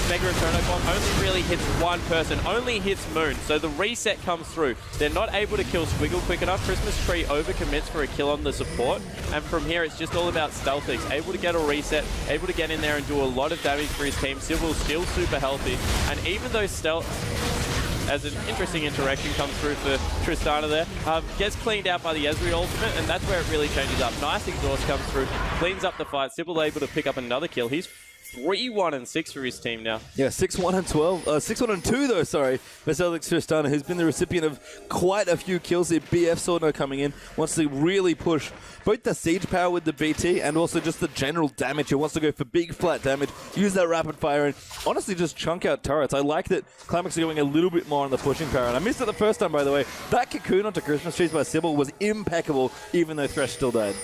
Mega Inferno bomb only really hits one person, only hits Moon. So the reset comes through. They're not able to kill Squiggle quick enough. Christmas Tree overcommits for a kill on the support. And from here, it's just all about Stealthix. Able to get a reset, able to get in there and do a lot of damage for his team. Sybil's still super healthy. And even though as an interesting interaction comes through for Tristana there. Gets cleaned out by the Ezreal ultimate, and that's where it really changes up. Nice exhaust comes through, cleans up the fight. Sybil able to pick up another kill. He's 3-1-6 for his team now. Yeah, 6-1-12. 6-1-2 though, sorry. For Celtics Tristana, who's been the recipient of quite a few kills here. BF Swordno coming in, wants to really push both the siege power with the BT and also just the general damage. He wants to go for big flat damage, use that rapid fire, and honestly just chunk out turrets. I like that Qlimax are going a little bit more on the pushing power. And I missed it the first time, by the way. That cocoon onto Christmas Trees by Sybil was impeccable, even though Thresh still died.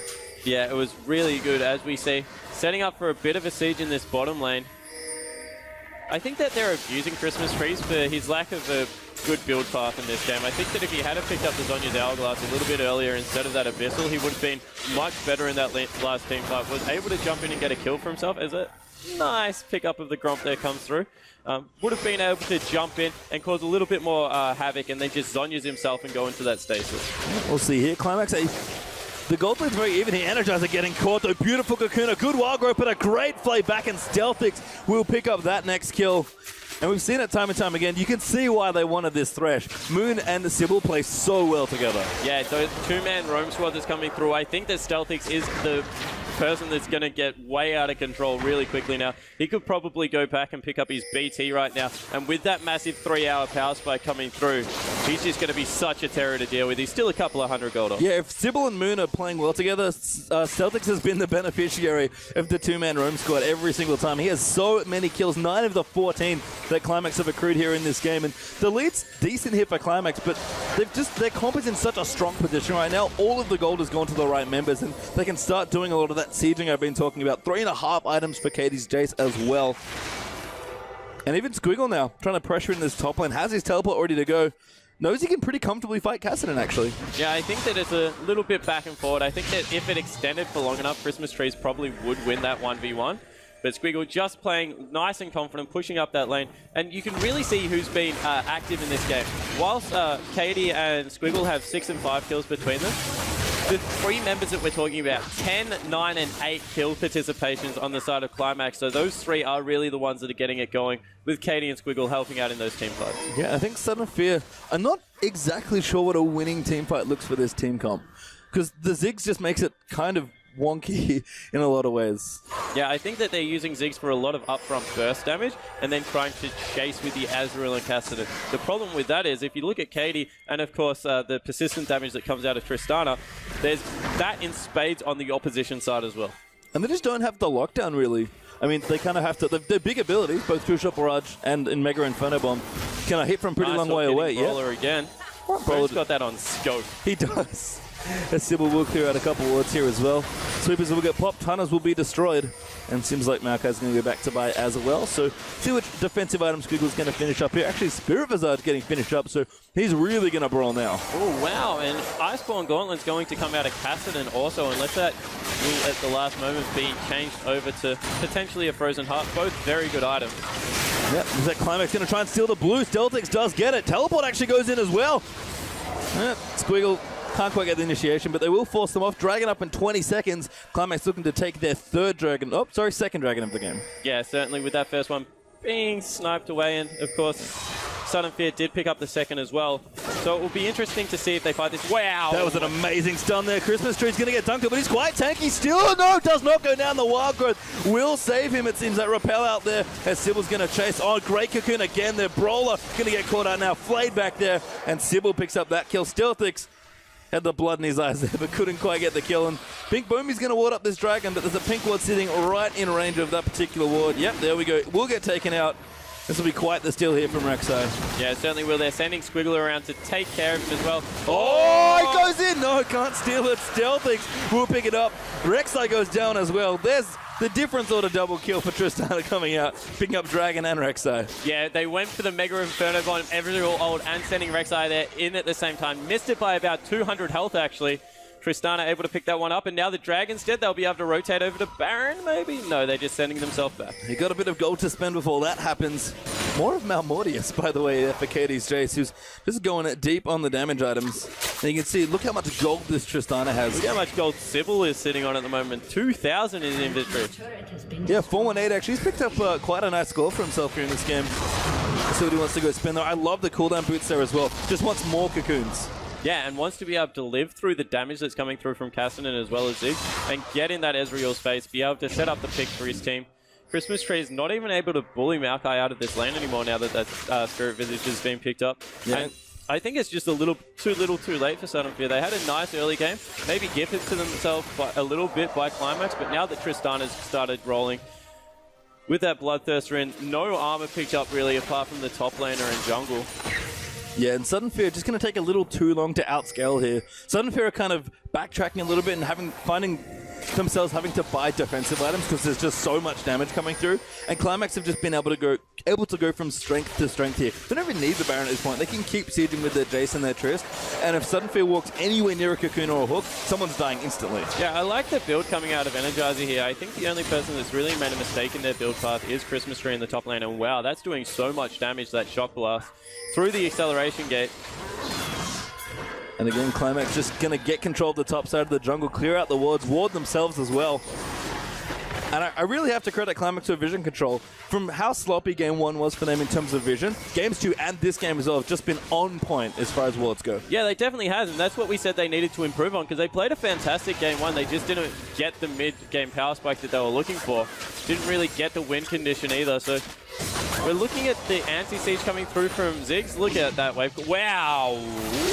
Yeah, it was really good, as we see. Setting up for a bit of a siege in this bottom lane. I think that they're abusing Christmas Trees for his lack of a good build path in this game. I think that if he had picked up the Zhonya's Hourglass a little bit earlier instead of that Abyssal, he would have been much better in that last team fight. Was able to jump in and get a kill for himself as a nice pickup of the Gromp there comes through. Would have been able to jump in and cause a little bit more havoc and then just Zhonya's himself and go into that stasis. We'll see here. Qlimax, the gold lane's very even here. Energizer getting caught though. Beautiful cocoon, a good wild growth, but a great play back, and Stealthix will pick up that next kill. And we've seen it time and time again. You can see why they wanted this Thresh. Moon and the Sybil play so well together. Yeah, so two-man roam squad that's coming through. I think that Stealthix is the person that's going to get way out of control really quickly now. He could probably go back and pick up his BT right now. And with that massive 3-hour power spike coming through, he's just going to be such a terror to deal with. He's still a couple of 100 gold off. Yeah, if Sybil and Moon are playing well together, Stealthix has been the beneficiary of the two-man roam squad every single time. He has so many kills, 9 of the 14 that Qlimax have accrued here in this game. And the lead's decent here for Qlimax, but their comp is in such a strong position right now. All of the gold has gone to the right members, and they can start doing a lot of that sieging I've been talking about. 3.5 items for Katie's Jace as well. And even Squiggle now, trying to pressure in this top lane, has his teleport ready to go. Knows he can pretty comfortably fight Cassidy, actually. Yeah, I think that it's a little bit back and forward. I think that if it extended for long enough, Christmas Trees probably would win that 1v1. But Squiggle just playing nice and confident, pushing up that lane. And you can really see who's been active in this game. Whilst Katie and Squiggle have 6 and 5 kills between them, the 3 members that we're talking about, 10, 9, and 8 kill participations on the side of Qlimax. So those 3 are really the ones that are getting it going, with Katie and Squiggle helping out in those team fights. Yeah, I think Son of Fear, I'm not exactly sure what a winning team fight looks for this team comp. Because the Ziggs just makes it kind of wonky in a lot of ways. Yeah, I think that they're using Ziggs for a lot of upfront burst damage and then trying to chase with the Azrael and Cassidy. The problem with that is if you look at Katie and of course the persistent damage that comes out of Tristana, there's that in spades on the opposition side as well. And they just don't have the lockdown really. I mean, they kind of have to. They're big abilities, both True Shot Barrage and in Mega Inferno Bomb, can hit from pretty long way away. Brawler again. Brawler's got that on scope. He does. As Sybil will clear out a couple wards here as well. Sweepers will get popped, Hunters will be destroyed. And seems like Maokai's going to go back to buy as well. So see which defensive item Squiggle's going to finish up here. Actually, Spirit Visage getting finished up, so he's really going to brawl now. Oh, wow. And Iceborne Gauntlet's going to come out of Kassadin also, unless that will at the last moment be changed over to potentially a Frozen Heart. Both very good items. Yep, is that Qlimax going to try and steal the blue? Stealthix does get it. Teleport actually goes in as well. Squiggle can't quite get the initiation, but they will force them off. Dragon up in 20 seconds. Qlimax looking to take their second dragon of the game. Yeah, certainly with that first one being sniped away, and of course, Sudden Fear did pick up the second as well. So it will be interesting to see if they fight this. Wow! That was an amazing stun there. Christmas Tree's going to get dunked, but he's quite tanky still. No, does not go down. The Wild Growth will save him. It seems that Repel out there as Sybil's going to chase on. Great Cocoon again there. Brawler going to get caught out now. Flayed back there, and Sybil picks up that kill. Stealthix had the blood in his eyes there, but couldn't quite get the kill. And Pink Boomy's going to ward up this dragon, but there's a pink ward sitting right in range of that particular ward. Yep, there we go. We'll get taken out. This will be quite the steal here from Rek'Sai. Yeah, certainly will. They're sending Squiggle around to take care of him as well. Oh, it goes in. No, can't steal it. Stealthix will pick it up. Rek'Sai goes down as well. There's the different sort of double kill for Tristana coming out, picking up Dragon and Rek'Sai. Yeah, they went for the Mega Inferno Bomb, Everdual Ult, and sending Rek'Sai there in at the same time. Missed it by about 200 health, actually. Tristana able to pick that one up, and now the Dragon's dead. They'll be able to rotate over to Baron, maybe? No, they're just sending themselves back. He got a bit of gold to spend before that happens. More of Malmortius, by the way, for Katie's Jace, who's just going deep on the damage items. And you can see, look how much gold this Tristana has. Look how much gold Sybil is sitting on at the moment. 2,000 in his inventory. Yeah, 418 actually. He's picked up quite a nice score for himself here in this game. Let's see what he wants to go spend there. I love the cooldown boots there as well. Just wants more cocoons. Yeah, and wants to be able to live through the damage that's coming through from Kassadin as well as Ziggs, and get in that Ezreal's face, be able to set up the pick for his team. Christmas Tree is not even able to bully Maokai out of this lane anymore now that that Spirit Visage has been picked up. Yeah. And I think it's just a little too late for Sudden Fear. They had a nice early game, maybe gifted to themselves a little bit by Qlimax, but now that Tristana's started rolling, with that Bloodthirster in, no armor picked up really apart from the top laner and jungle. Yeah, and Sudden Fear just going to take a little too long to outscale here. Sudden Fear are kind of backtracking a little bit and finding themselves having to buy defensive items because there's just so much damage coming through. And Qlimax have just been able to go from strength to strength here. They don't even need the Baron at this point. They can keep sieging with their Jace and their Trist. And if Sudden Fear walks anywhere near a Cocoon or a Hook, someone's dying instantly. Yeah, I like the build coming out of Energizer here. I think the only person that's really made a mistake in their build path is Christmas Tree in the top lane. And wow, that's doing so much damage, that Shock Blast, through the acceleration gate. And again, Qlimax just going to get control of the top side of the jungle, clear out the wards, ward themselves as well. And I really have to credit Qlimax for vision control. From how sloppy Game 1 was for them in terms of vision, Games 2 and this game as well have just been on point as far as wards go. Yeah, they definitely has, and that's what we said they needed to improve on, because they played a fantastic Game 1. They just didn't get the mid-game power spike that they were looking for. Didn't really get the win condition either, so we're looking at the anti-siege coming through from Ziggs. Look at that wave. Wow.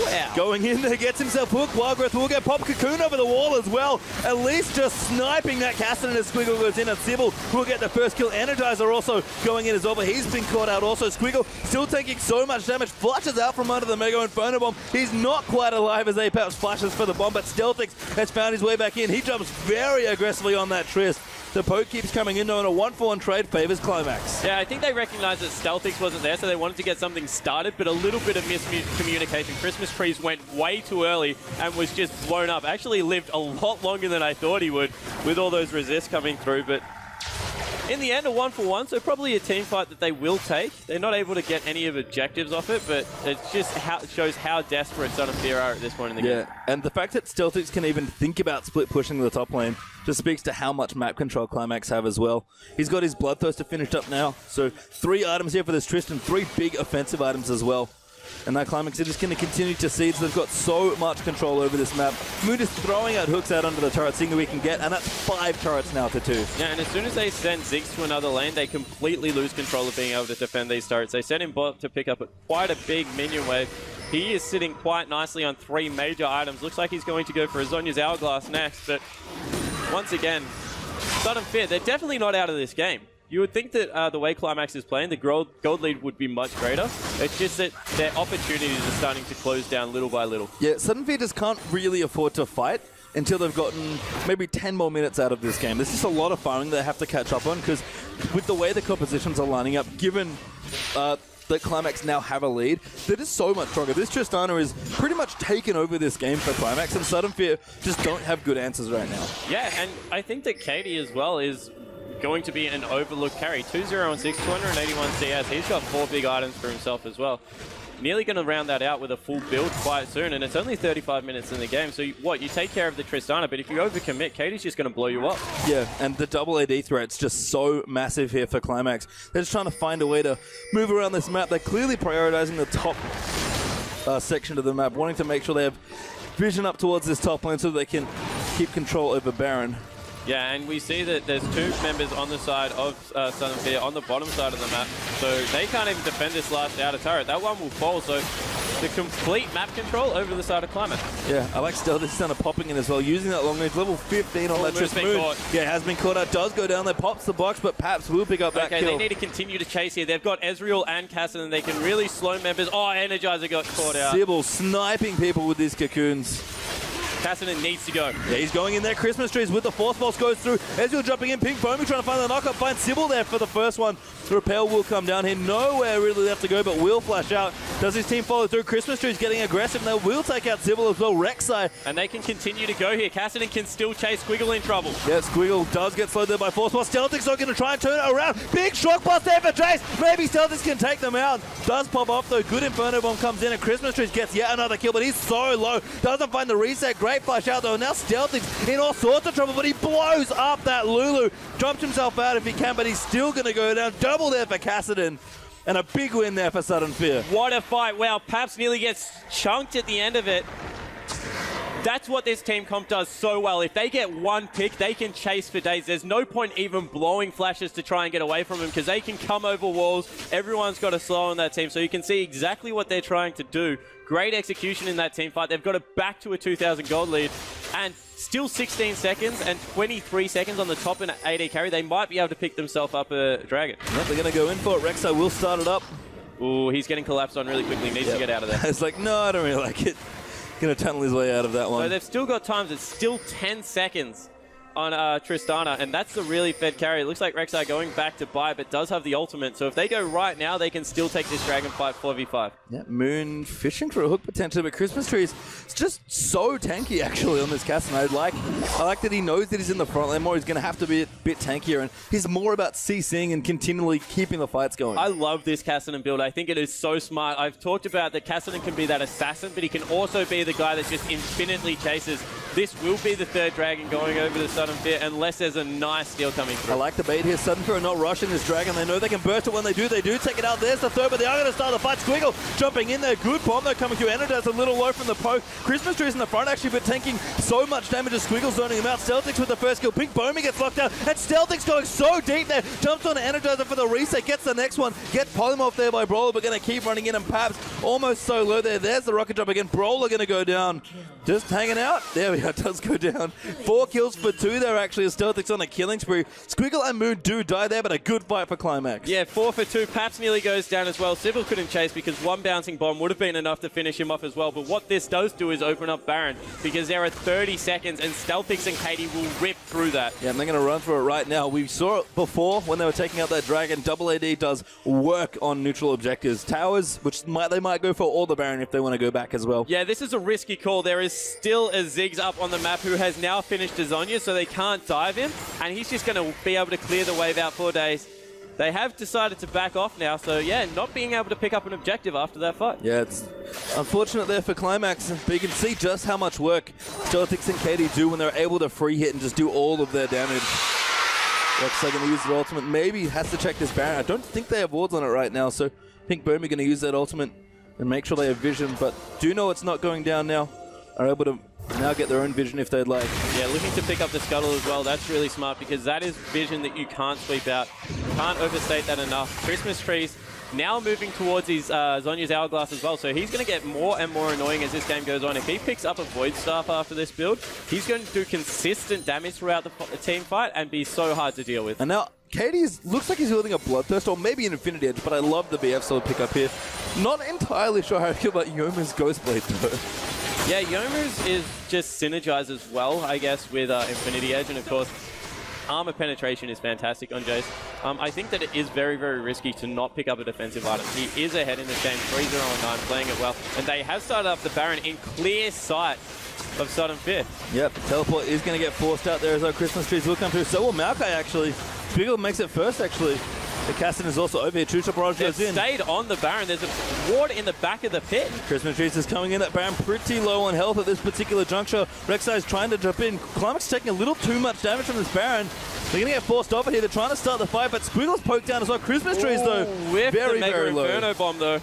Wow. Going in there, gets himself hooked. Wildgrowth will get Pop Cocoon over the wall as well. At least just sniping that Kassadin as Squiggle goes in, and Sybil will get the first kill. Energizer also going in as well, but he's been caught out also. Squiggle still taking so much damage. Flushes out from under the Mega Inferno Bomb. He's not quite alive as Apex flashes for the bomb, but Stealthix has found his way back in. He jumps very aggressively on that Trist. The poke keeps coming in, and a 1-for-1 trade favors Qlimax. Yeah, I think they recognized that Stealthix wasn't there, so they wanted to get something started, but a little bit of miscommunication. Christmas Trees went way too early and was just blown up. Actually lived a lot longer than I thought he would with all those resists coming through, but in the end, a 1-for-1, so probably a team fight that they will take. They're not able to get any of objectives off it, but it just shows how desperate Sudden Fear are at this point in the game. Yeah, and the fact that Stealthix can even think about split pushing the top lane just speaks to how much map control Qlimax have as well. He's got his Bloodthirster finished up now, so 3 items here for this Tristan, 3 big offensive items as well. And that Qlimax are just going to continue to siege. They've got so much control over this map. Moon is throwing out hooks out under the turret, seeing who we can get, and that's 5 turrets now to 2. Yeah, and as soon as they send Ziggs to another lane, they completely lose control of being able to defend these turrets. They send him bot to pick up quite a big minion wave. He is sitting quite nicely on 3 major items. Looks like he's going to go for Azonia's Hourglass next, but once again, Sudden Fear, they're definitely not out of this game. You would think that the way Qlimax is playing, the gold lead would be much greater. It's just that their opportunities are starting to close down little by little. Yeah, Sudden Fear just can't really afford to fight until they've gotten maybe 10 more minutes out of this game. There's just a lot of farming they have to catch up on, because with the way the compositions are lining up, given that Qlimax now have a lead, they're just so much stronger. This Tristana is pretty much taken over this game for Qlimax, and Sudden Fear just don't have good answers right now. Yeah, and I think that Katie as well is going to be an overlooked carry. 2-0-6, 281 CS. He's got 4 big items for himself as well. Nearly going to round that out with a full build quite soon, and it's only 35 minutes in the game. So you take care of the Tristana, but if you overcommit, Katie's just going to blow you up. Yeah, and the double AD threat's just so massive here for Qlimax. They're just trying to find a way to move around this map. They're clearly prioritizing the top section of the map, wanting to make sure they have vision up towards this top lane so they can keep control over Baron. Yeah, and we see that there's 2 members on the side of Sudden Fear on the bottom side of the map, so they can't even defend this last outer turret. That one will fall, so the complete map control over the side of Qlimax. Yeah, I like Stealth Center popping in as well, using that long range, level 15 on that Trist Moon. Yeah, has been caught out, does go down there, pops the box, but Paps will pick up that kill. Okay, they need to continue to chase here. They've got Ezreal and Cassidy, and they can really slow members. Oh, Energizer got caught out. Sybil sniping people with these cocoons. Cassidy needs to go. Yeah, he's going in there. Christmas trees with the Force Pulse goes through. Ezreal jumping in. Pink Foamy trying to find the knockup. Finds Sybil there for the first one. The Repel will come down here. Nowhere really left to go, but will flash out. Does his team follow through? Christmas trees getting aggressive. They will take out Sybil as well. Rek'Sai. And they can continue to go here. Cassidy can still chase Squiggle in trouble. Yeah, Squiggle does get slowed there by Force Pulse. Stealthic's not going to try and turn it around. Big shock blast there for Trace. Maybe Stealthix can take them out. Does pop off though. Good Inferno Bomb comes in, and Christmas trees gets yet another kill, but he's so low. Doesn't find the reset. Great flash out though. Now Stealthic's in all sorts of trouble, but he blows up that Lulu. Jumps himself out if he can, but he's still going to go down. Double there for Cassidy. And a big win there for Sudden Fear. What a fight. Wow, Paps nearly gets chunked at the end of it. That's what this team comp does so well. If they get one pick, they can chase for days. There's no point even blowing flashes to try and get away from them, because they can come over walls. Everyone's got a slow on that team, so you can see exactly what they're trying to do. Great execution in that team fight. They've got it back to a 2,000 gold lead, and still 16 seconds and 23 seconds on the top in an AD carry. They might be able to pick themselves up a dragon. Yep, they're going to go in for it. Rek'Sai will start it up. Ooh, he's getting collapsed on really quickly. Needs to get out of there. It's like, no, I don't really like it. Going to tunnel his way out of that one. So they've still got times. It's still 10 seconds on Tristana, and that's the really fed carry. It looks like Rek'Sai going back to buy, but does have the ultimate. So if they go right now, they can still take this dragon fight 4v5. Yeah, Moon fishing for a hook potentially, but Christmas trees, it's just so tanky actually on this cast, and I like that he knows that he's in the front lane more. He's going to have to be a bit tankier, and he's more about CCing and continually keeping the fights going. I love this Cassidy build. I think it is so smart. I've talked about that Cassidy can be that assassin, but he can also be the guy that just infinitely chases. This will be the 3rd dragon going over the Sudden Fear, unless there's a nice steal coming through. I like the bait here. Sudden Fear are not rushing this dragon. They know they can burst it when they do take it out. There's the 3rd, but they are going to start the fight. Squiggle jumping in there. Good bomb though coming through. Energize a little low from the poke. Christmas trees in the front actually, but tanking so much damage as Squiggle zoning him out. Stealthix with the first kill. Pink Bomi gets locked out, and Stealthix going so deep there. Jumps on Energizer for the reset. Gets the next one. Gets Polymorph there by Brawler, but going to keep running in, and Paps almost so low there. There's the rocket jump again. Brawler going to go down. Just hanging out. There we go. It does go down. 4 kills for 2 there actually as Stealthix on a killing spree. Squiggle and Moon do die there, but a good fight for Qlimax. Yeah, 4 for 2. Paps nearly goes down as well. Sybil couldn't chase because one bouncing bomb would have been enough to finish him off as well. But what this does do is open up Baron, because there are 30 seconds and Stealthix and Katie will rip through that. Yeah, and they're going to run through it right now. We saw it before when they were taking out that dragon. Double AD does work on neutral objectives. Towers, which they might go for all the Baron if they want to go back as well. Yeah, this is a risky call. There is still a Ziggs up on the map who has now finished Azonia, so they can't dive him, and he's just going to be able to clear the wave out for days. They have decided to back off now, so yeah, not being able to pick up an objective after that fight. Yeah, it's unfortunate there for Qlimax, but you can see just how much work Stealthix and Katie do when they're able to free hit and just do all of their damage. Rek'Sai going to use their ultimate. Maybe has to check this Baron. I don't think they have wards on it right now, so Pink Bomi going to use that ultimate and make sure they have vision, but do know it's not going down now. Are able to now get their own vision if they'd like. Yeah, looking to pick up the scuttle as well. That's really smart, because that is vision that you can't sweep out. Can't overstate that enough. Christmas trees now moving towards his Zonya's Hourglass as well, so he's going to get more and more annoying as this game goes on. If he picks up a Void Staff after this build, he's going to do consistent damage throughout the team fight and be so hard to deal with. And now Katie looks like he's wielding a Bloodthirst or maybe an Infinity Edge, but I love the BF solo pick up here. Not entirely sure how I feel about Yoma's Ghostblade though. Yeah, Yomu's is just synergized as well, I guess, with Infinity Edge, and of course, armor penetration is fantastic on Jace. I think that it is very, very risky to not pick up a defensive item. He is ahead in this game, 3-0-9, playing it well, and they have started up the Baron in clear sight of Sudden Fear. Yep, teleport is going to get forced out there as our Christmas trees will come through. So will Maokai, actually. Spiegel makes it first, actually. The Caston is also over here. True Shot Barrage goes in. Stayed on the Baron. There's a ward in the back of the pit. Christmas Trees is coming in at Baron pretty low on health at this particular juncture. Rek'Sai is trying to jump in. Qlimax taking a little too much damage from this Baron. They're going to get forced over here. They're trying to start the fight, but Squiggle's poked down as well. Christmas Trees, though, very, very low. Inferno bomb, though.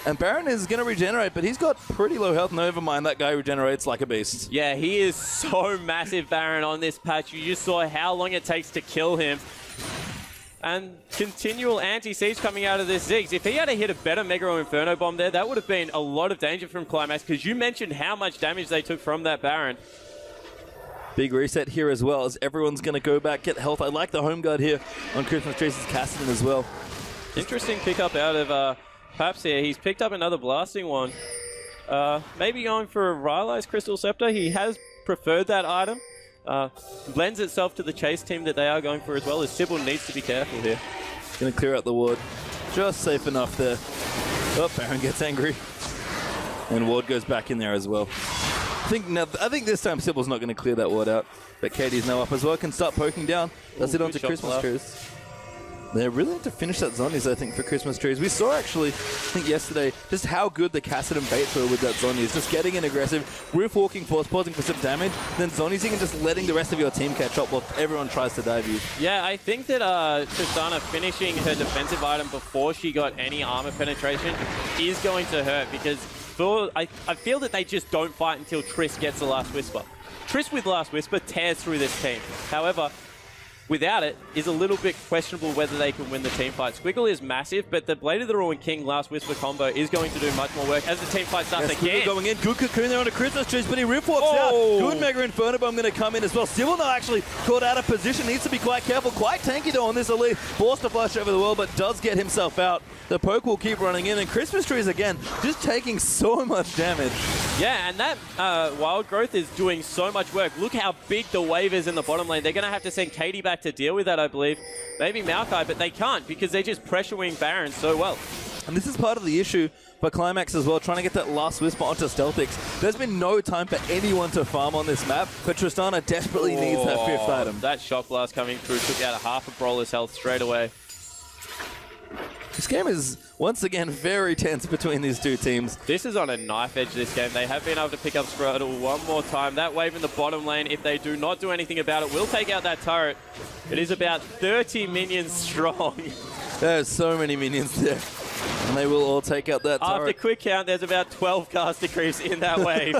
And Baron is going to regenerate, but he's got pretty low health. Never mind, that guy regenerates like a beast. Yeah, he is so massive, Baron, on this patch. You just saw how long it takes to kill him. And continual anti-siege coming out of this Ziggs. If he had hit a better Mega or Inferno bomb there, that would have been a lot of danger from Qlimax, because you mentioned how much damage they took from that Baron. Big reset here as well, as everyone's going to go back, get health. I like the home guard here on Christmas Trees' Cassidy as well. Interesting pickup out of Paps here. He's picked up another blasting one. Maybe going for a Rylai's Crystal Scepter. He has preferred that item. Blends itself to the chase team that they are going for as well, as Sybil needs to be careful here. Going to clear out the ward. Just safe enough there. Oh, Baron gets angry. And ward goes back in there as well. I think this time Sybil's not going to clear that ward out. But Katie's now up as well. Can start poking down. That's it onto Christmas Trees. They're really need to finish that Zonies, I think, for Christmas Trees. We saw, actually, I think yesterday, just how good the Cassidy and Bates were with that Zonies. Just getting in aggressive, roof walking, force pausing for some damage, then Zonies and just letting the rest of your team catch up while everyone tries to dive you. Yeah, I think that Tristana finishing her defensive item before she got any armor penetration is going to hurt, because I feel that they just don't fight until Triss gets the Last Whisper. Triss with Last Whisper tears through this team. However, without it, is a little bit questionable whether they can win the team fight. Squiggle is massive, but the Blade of the Ruin King Last Whisper combo is going to do much more work as the team fight starts again. Going in, good cocoon there on the Christmas Trees, but he rip walks out. Good Mega Inferno Bomb going to come in as well. Sybil now actually caught out of position, needs to be quite careful. Quite tanky though on this elite. Forced to flash over the wall, but does get himself out. The poke will keep running in, and Christmas Trees again, just taking so much damage. Yeah, and that Wild Growth is doing so much work. Look how big the wave is in the bottom lane. They're going to have to send Katie back to deal with that, I believe. Maybe Maokai, but they can't because they're just pressure wing Baron so well. And this is part of the issue for Qlimax as well, trying to get that Last Whisper onto Stealthix. There's been no time for anyone to farm on this map, but Tristana desperately needs that 5th item. That Shock Blast coming through took out a half of Brawler's health straight away. This game is, once again, very tense between these two teams. This is on a knife edge, this game. They have been able to pick up Sprotle one more time. That wave in the bottom lane, if they do not do anything about it, will take out that turret. It is about 30 minions strong. There's so many minions there. And they will all take out that turret. After quick count, there's about 12 caster creeps in that wave.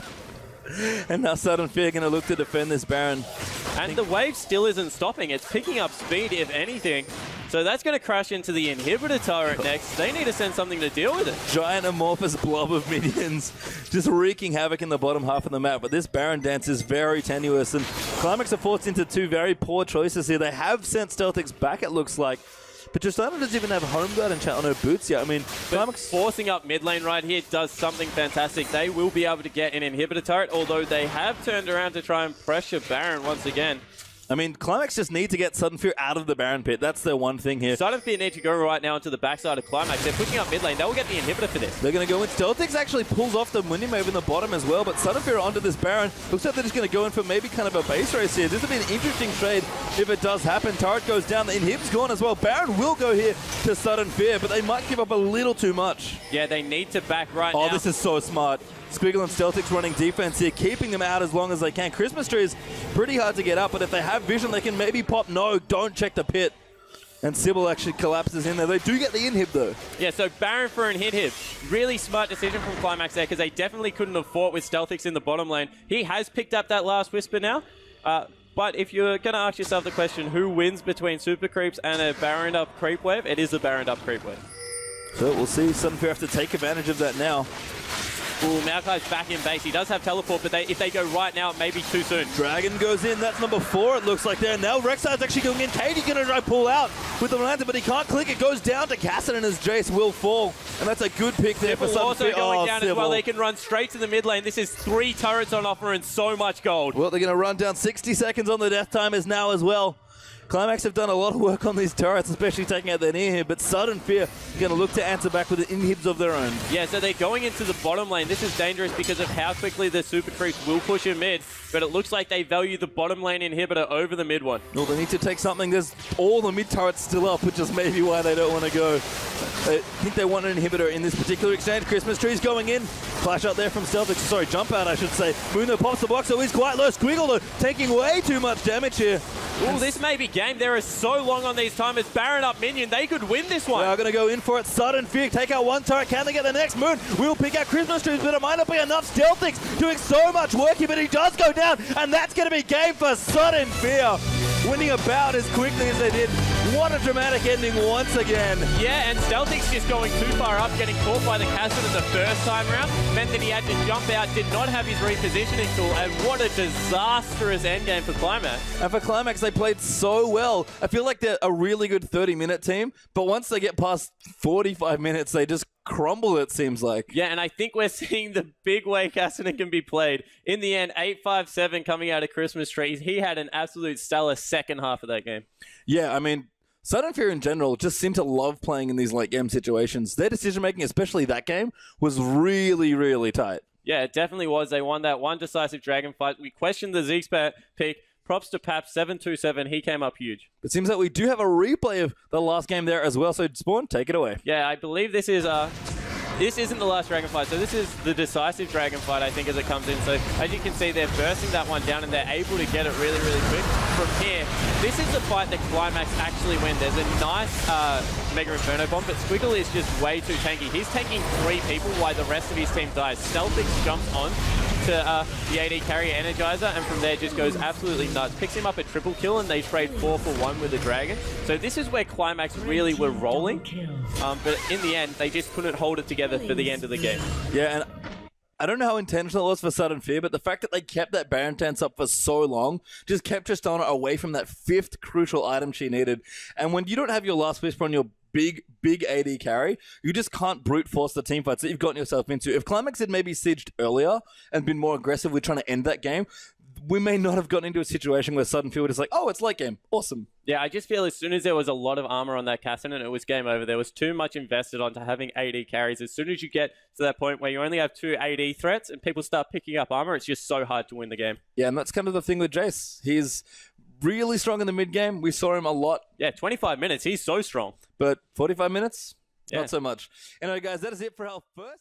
And now Sudden Fear going to look to defend this Baron. And the wave still isn't stopping. It's picking up speed, if anything. So that's going to crash into the inhibitor turret next. They need to send something to deal with it. Giant amorphous blob of minions just wreaking havoc in the bottom half of the map. But this Baron dance is very tenuous. And Qlimax are forced into two very poor choices here. They have sent Stealthix back, it looks like. But Tristana doesn't even have home guard and chat on her boots yet. I mean, Qlimax forcing up mid lane right here does something fantastic. They will be able to get an inhibitor turret, although they have turned around to try and pressure Baron once again. I mean, Qlimax just need to get Sudden Fear out of the Baron pit. That's their one thing here. Sudden Fear need to go right now into the backside of Qlimax. They're pushing up mid lane. They will get the inhibitor for this. They're going to go in. Stealthix actually pulls off the Minion Wave in the bottom as well, but Sudden Fear onto this Baron. Looks like they're just going to go in for maybe kind of a base race here. This would be an interesting trade if it does happen. Turret goes down. The inhib's gone as well. Baron will go here to Sudden Fear, but they might give up a little too much. Yeah, they need to back right now. Oh, this is so smart. Squiggle and Stealthix running defense here, keeping them out as long as they can. Christmas Tree is pretty hard to get up, but if they have vision, they can maybe pop. No, don't check the pit. And Sybil actually collapses in there. They do get the inhib, though. Yeah, so Baron for an hit. Really smart decision from Qlimax there, because they definitely couldn't have fought with Stealthix in the bottom lane. He has picked up that Last Whisper now. But if you're going to ask yourself the question, who wins between Super Creeps and a Baroned up Creep Wave? It is a Baroned up Creep Wave. So we'll see. Sudden Fear have to take advantage of that now. Ooh, Maokai's back in base. He does have teleport, but if they go right now, it may be too soon. Dragon goes in. That's number 4, it looks like there. Now Rek'Sai's actually going in. Katie's going to try pull out with the lantern, but he can't click. It goes down to Cassidy as Jace will fall. And that's a good pick there for Sudden Fear. Also going down as well. They can run straight to the mid lane. This is 3 turrets on offer and so much gold. Well, they're going to run down 60 seconds on the death timers now as well. Qlimax have done a lot of work on these turrets, especially taking out their near here, but Sudden Fear are going to look to answer back with the inhibs of their own. Yeah, so they're going into the bottom lane. This is dangerous because of how quickly the super creeps will push in mid, but it looks like they value the bottom lane inhibitor over the mid one. Well, they need to take something. There's all the mid turrets still up, which is maybe why they don't want to go. I think they want an inhibitor in this particular exchange. Christmas tree's going in. Flash out there from Stealth. Sorry, jump out, I should say. Muno pops the box, so he's quite low. Squiggle, though, taking way too much damage here. Ooh, this may be game. There is so long on these timers. Baron up minion. They could win this one. They are going to go in for it. Sudden Fear take out one turret. Can they get the next? Moon will pick out Christmas trees, but it might not be enough. Stealthix doing so much work here, but he does go down, and that's going to be game for Sudden Fear. Winning about as quickly as they did. What a dramatic ending once again. Yeah, and Stealthix just going too far up, getting caught by the Cassidy the first time round, meant that he had to jump out, did not have his repositioning tool, and what a disastrous endgame for Qlimax. And for Qlimax, they played so well. I feel like they're a really good 30-minute team, but once they get past 45 minutes, they just crumble, it seems like. Yeah, and I think we're seeing the big way Cassidy can be played. In the end, 8-5-7 coming out of Christmas trees. He had an absolute stellar second half of that game. Yeah, I mean, Sudden Fear in general just seem to love playing in these late game situations. Their decision-making, especially that game, was really, really tight. Yeah, it definitely was. They won that one decisive dragon fight. We questioned the Zeke pick. Props to Pap, 7-2-7. He came up huge. It seems like we do have a replay of the last game there as well. So, Spawn, take it away. Yeah, I believe this is... This isn't the last dragon fight, so this is the decisive dragon fight, I think, as it comes in. So, as you can see, they're bursting that one down, and they're able to get it really, really quick. From here, this is the fight that Qlimax actually win. There's a nice Mega Inferno bomb, but Squiggle is just way too tanky. He's taking 3 people while the rest of his team dies. Stealthix jumps on to the AD carry Energizer, and from there just goes absolutely nuts. Picks him up a triple kill, and they trade 4 for 1 with the Dragon. So this is where Qlimax really were rolling, but in the end, they just couldn't hold it together for the end of the game. Yeah, and I don't know how intentional it was for Sudden Fear, but the fact that they kept that Baron Dance up for so long just kept Tristana away from that 5th crucial item she needed. And when you don't have your last whisper on your big AD carry, you just can't brute force the team fights that you've gotten yourself into. If Qlimax had maybe sieged earlier and been more aggressive with trying to end that game, we may not have gotten into a situation where Sudden Fear is like, oh, it's late game. Awesome. Yeah, I just feel as soon as there was a lot of armor on that Cassidy, it was game over. There was too much invested onto having AD carries. As soon as you get to that point where you only have 2 AD threats and people start picking up armor, it's just so hard to win the game. Yeah, and that's kind of the thing with Jace. He's really strong in the mid game. We saw him a lot. Yeah, 25 minutes. He's so strong. But 45 minutes? Yeah. Not so much. Anyway, guys, that is it for our first...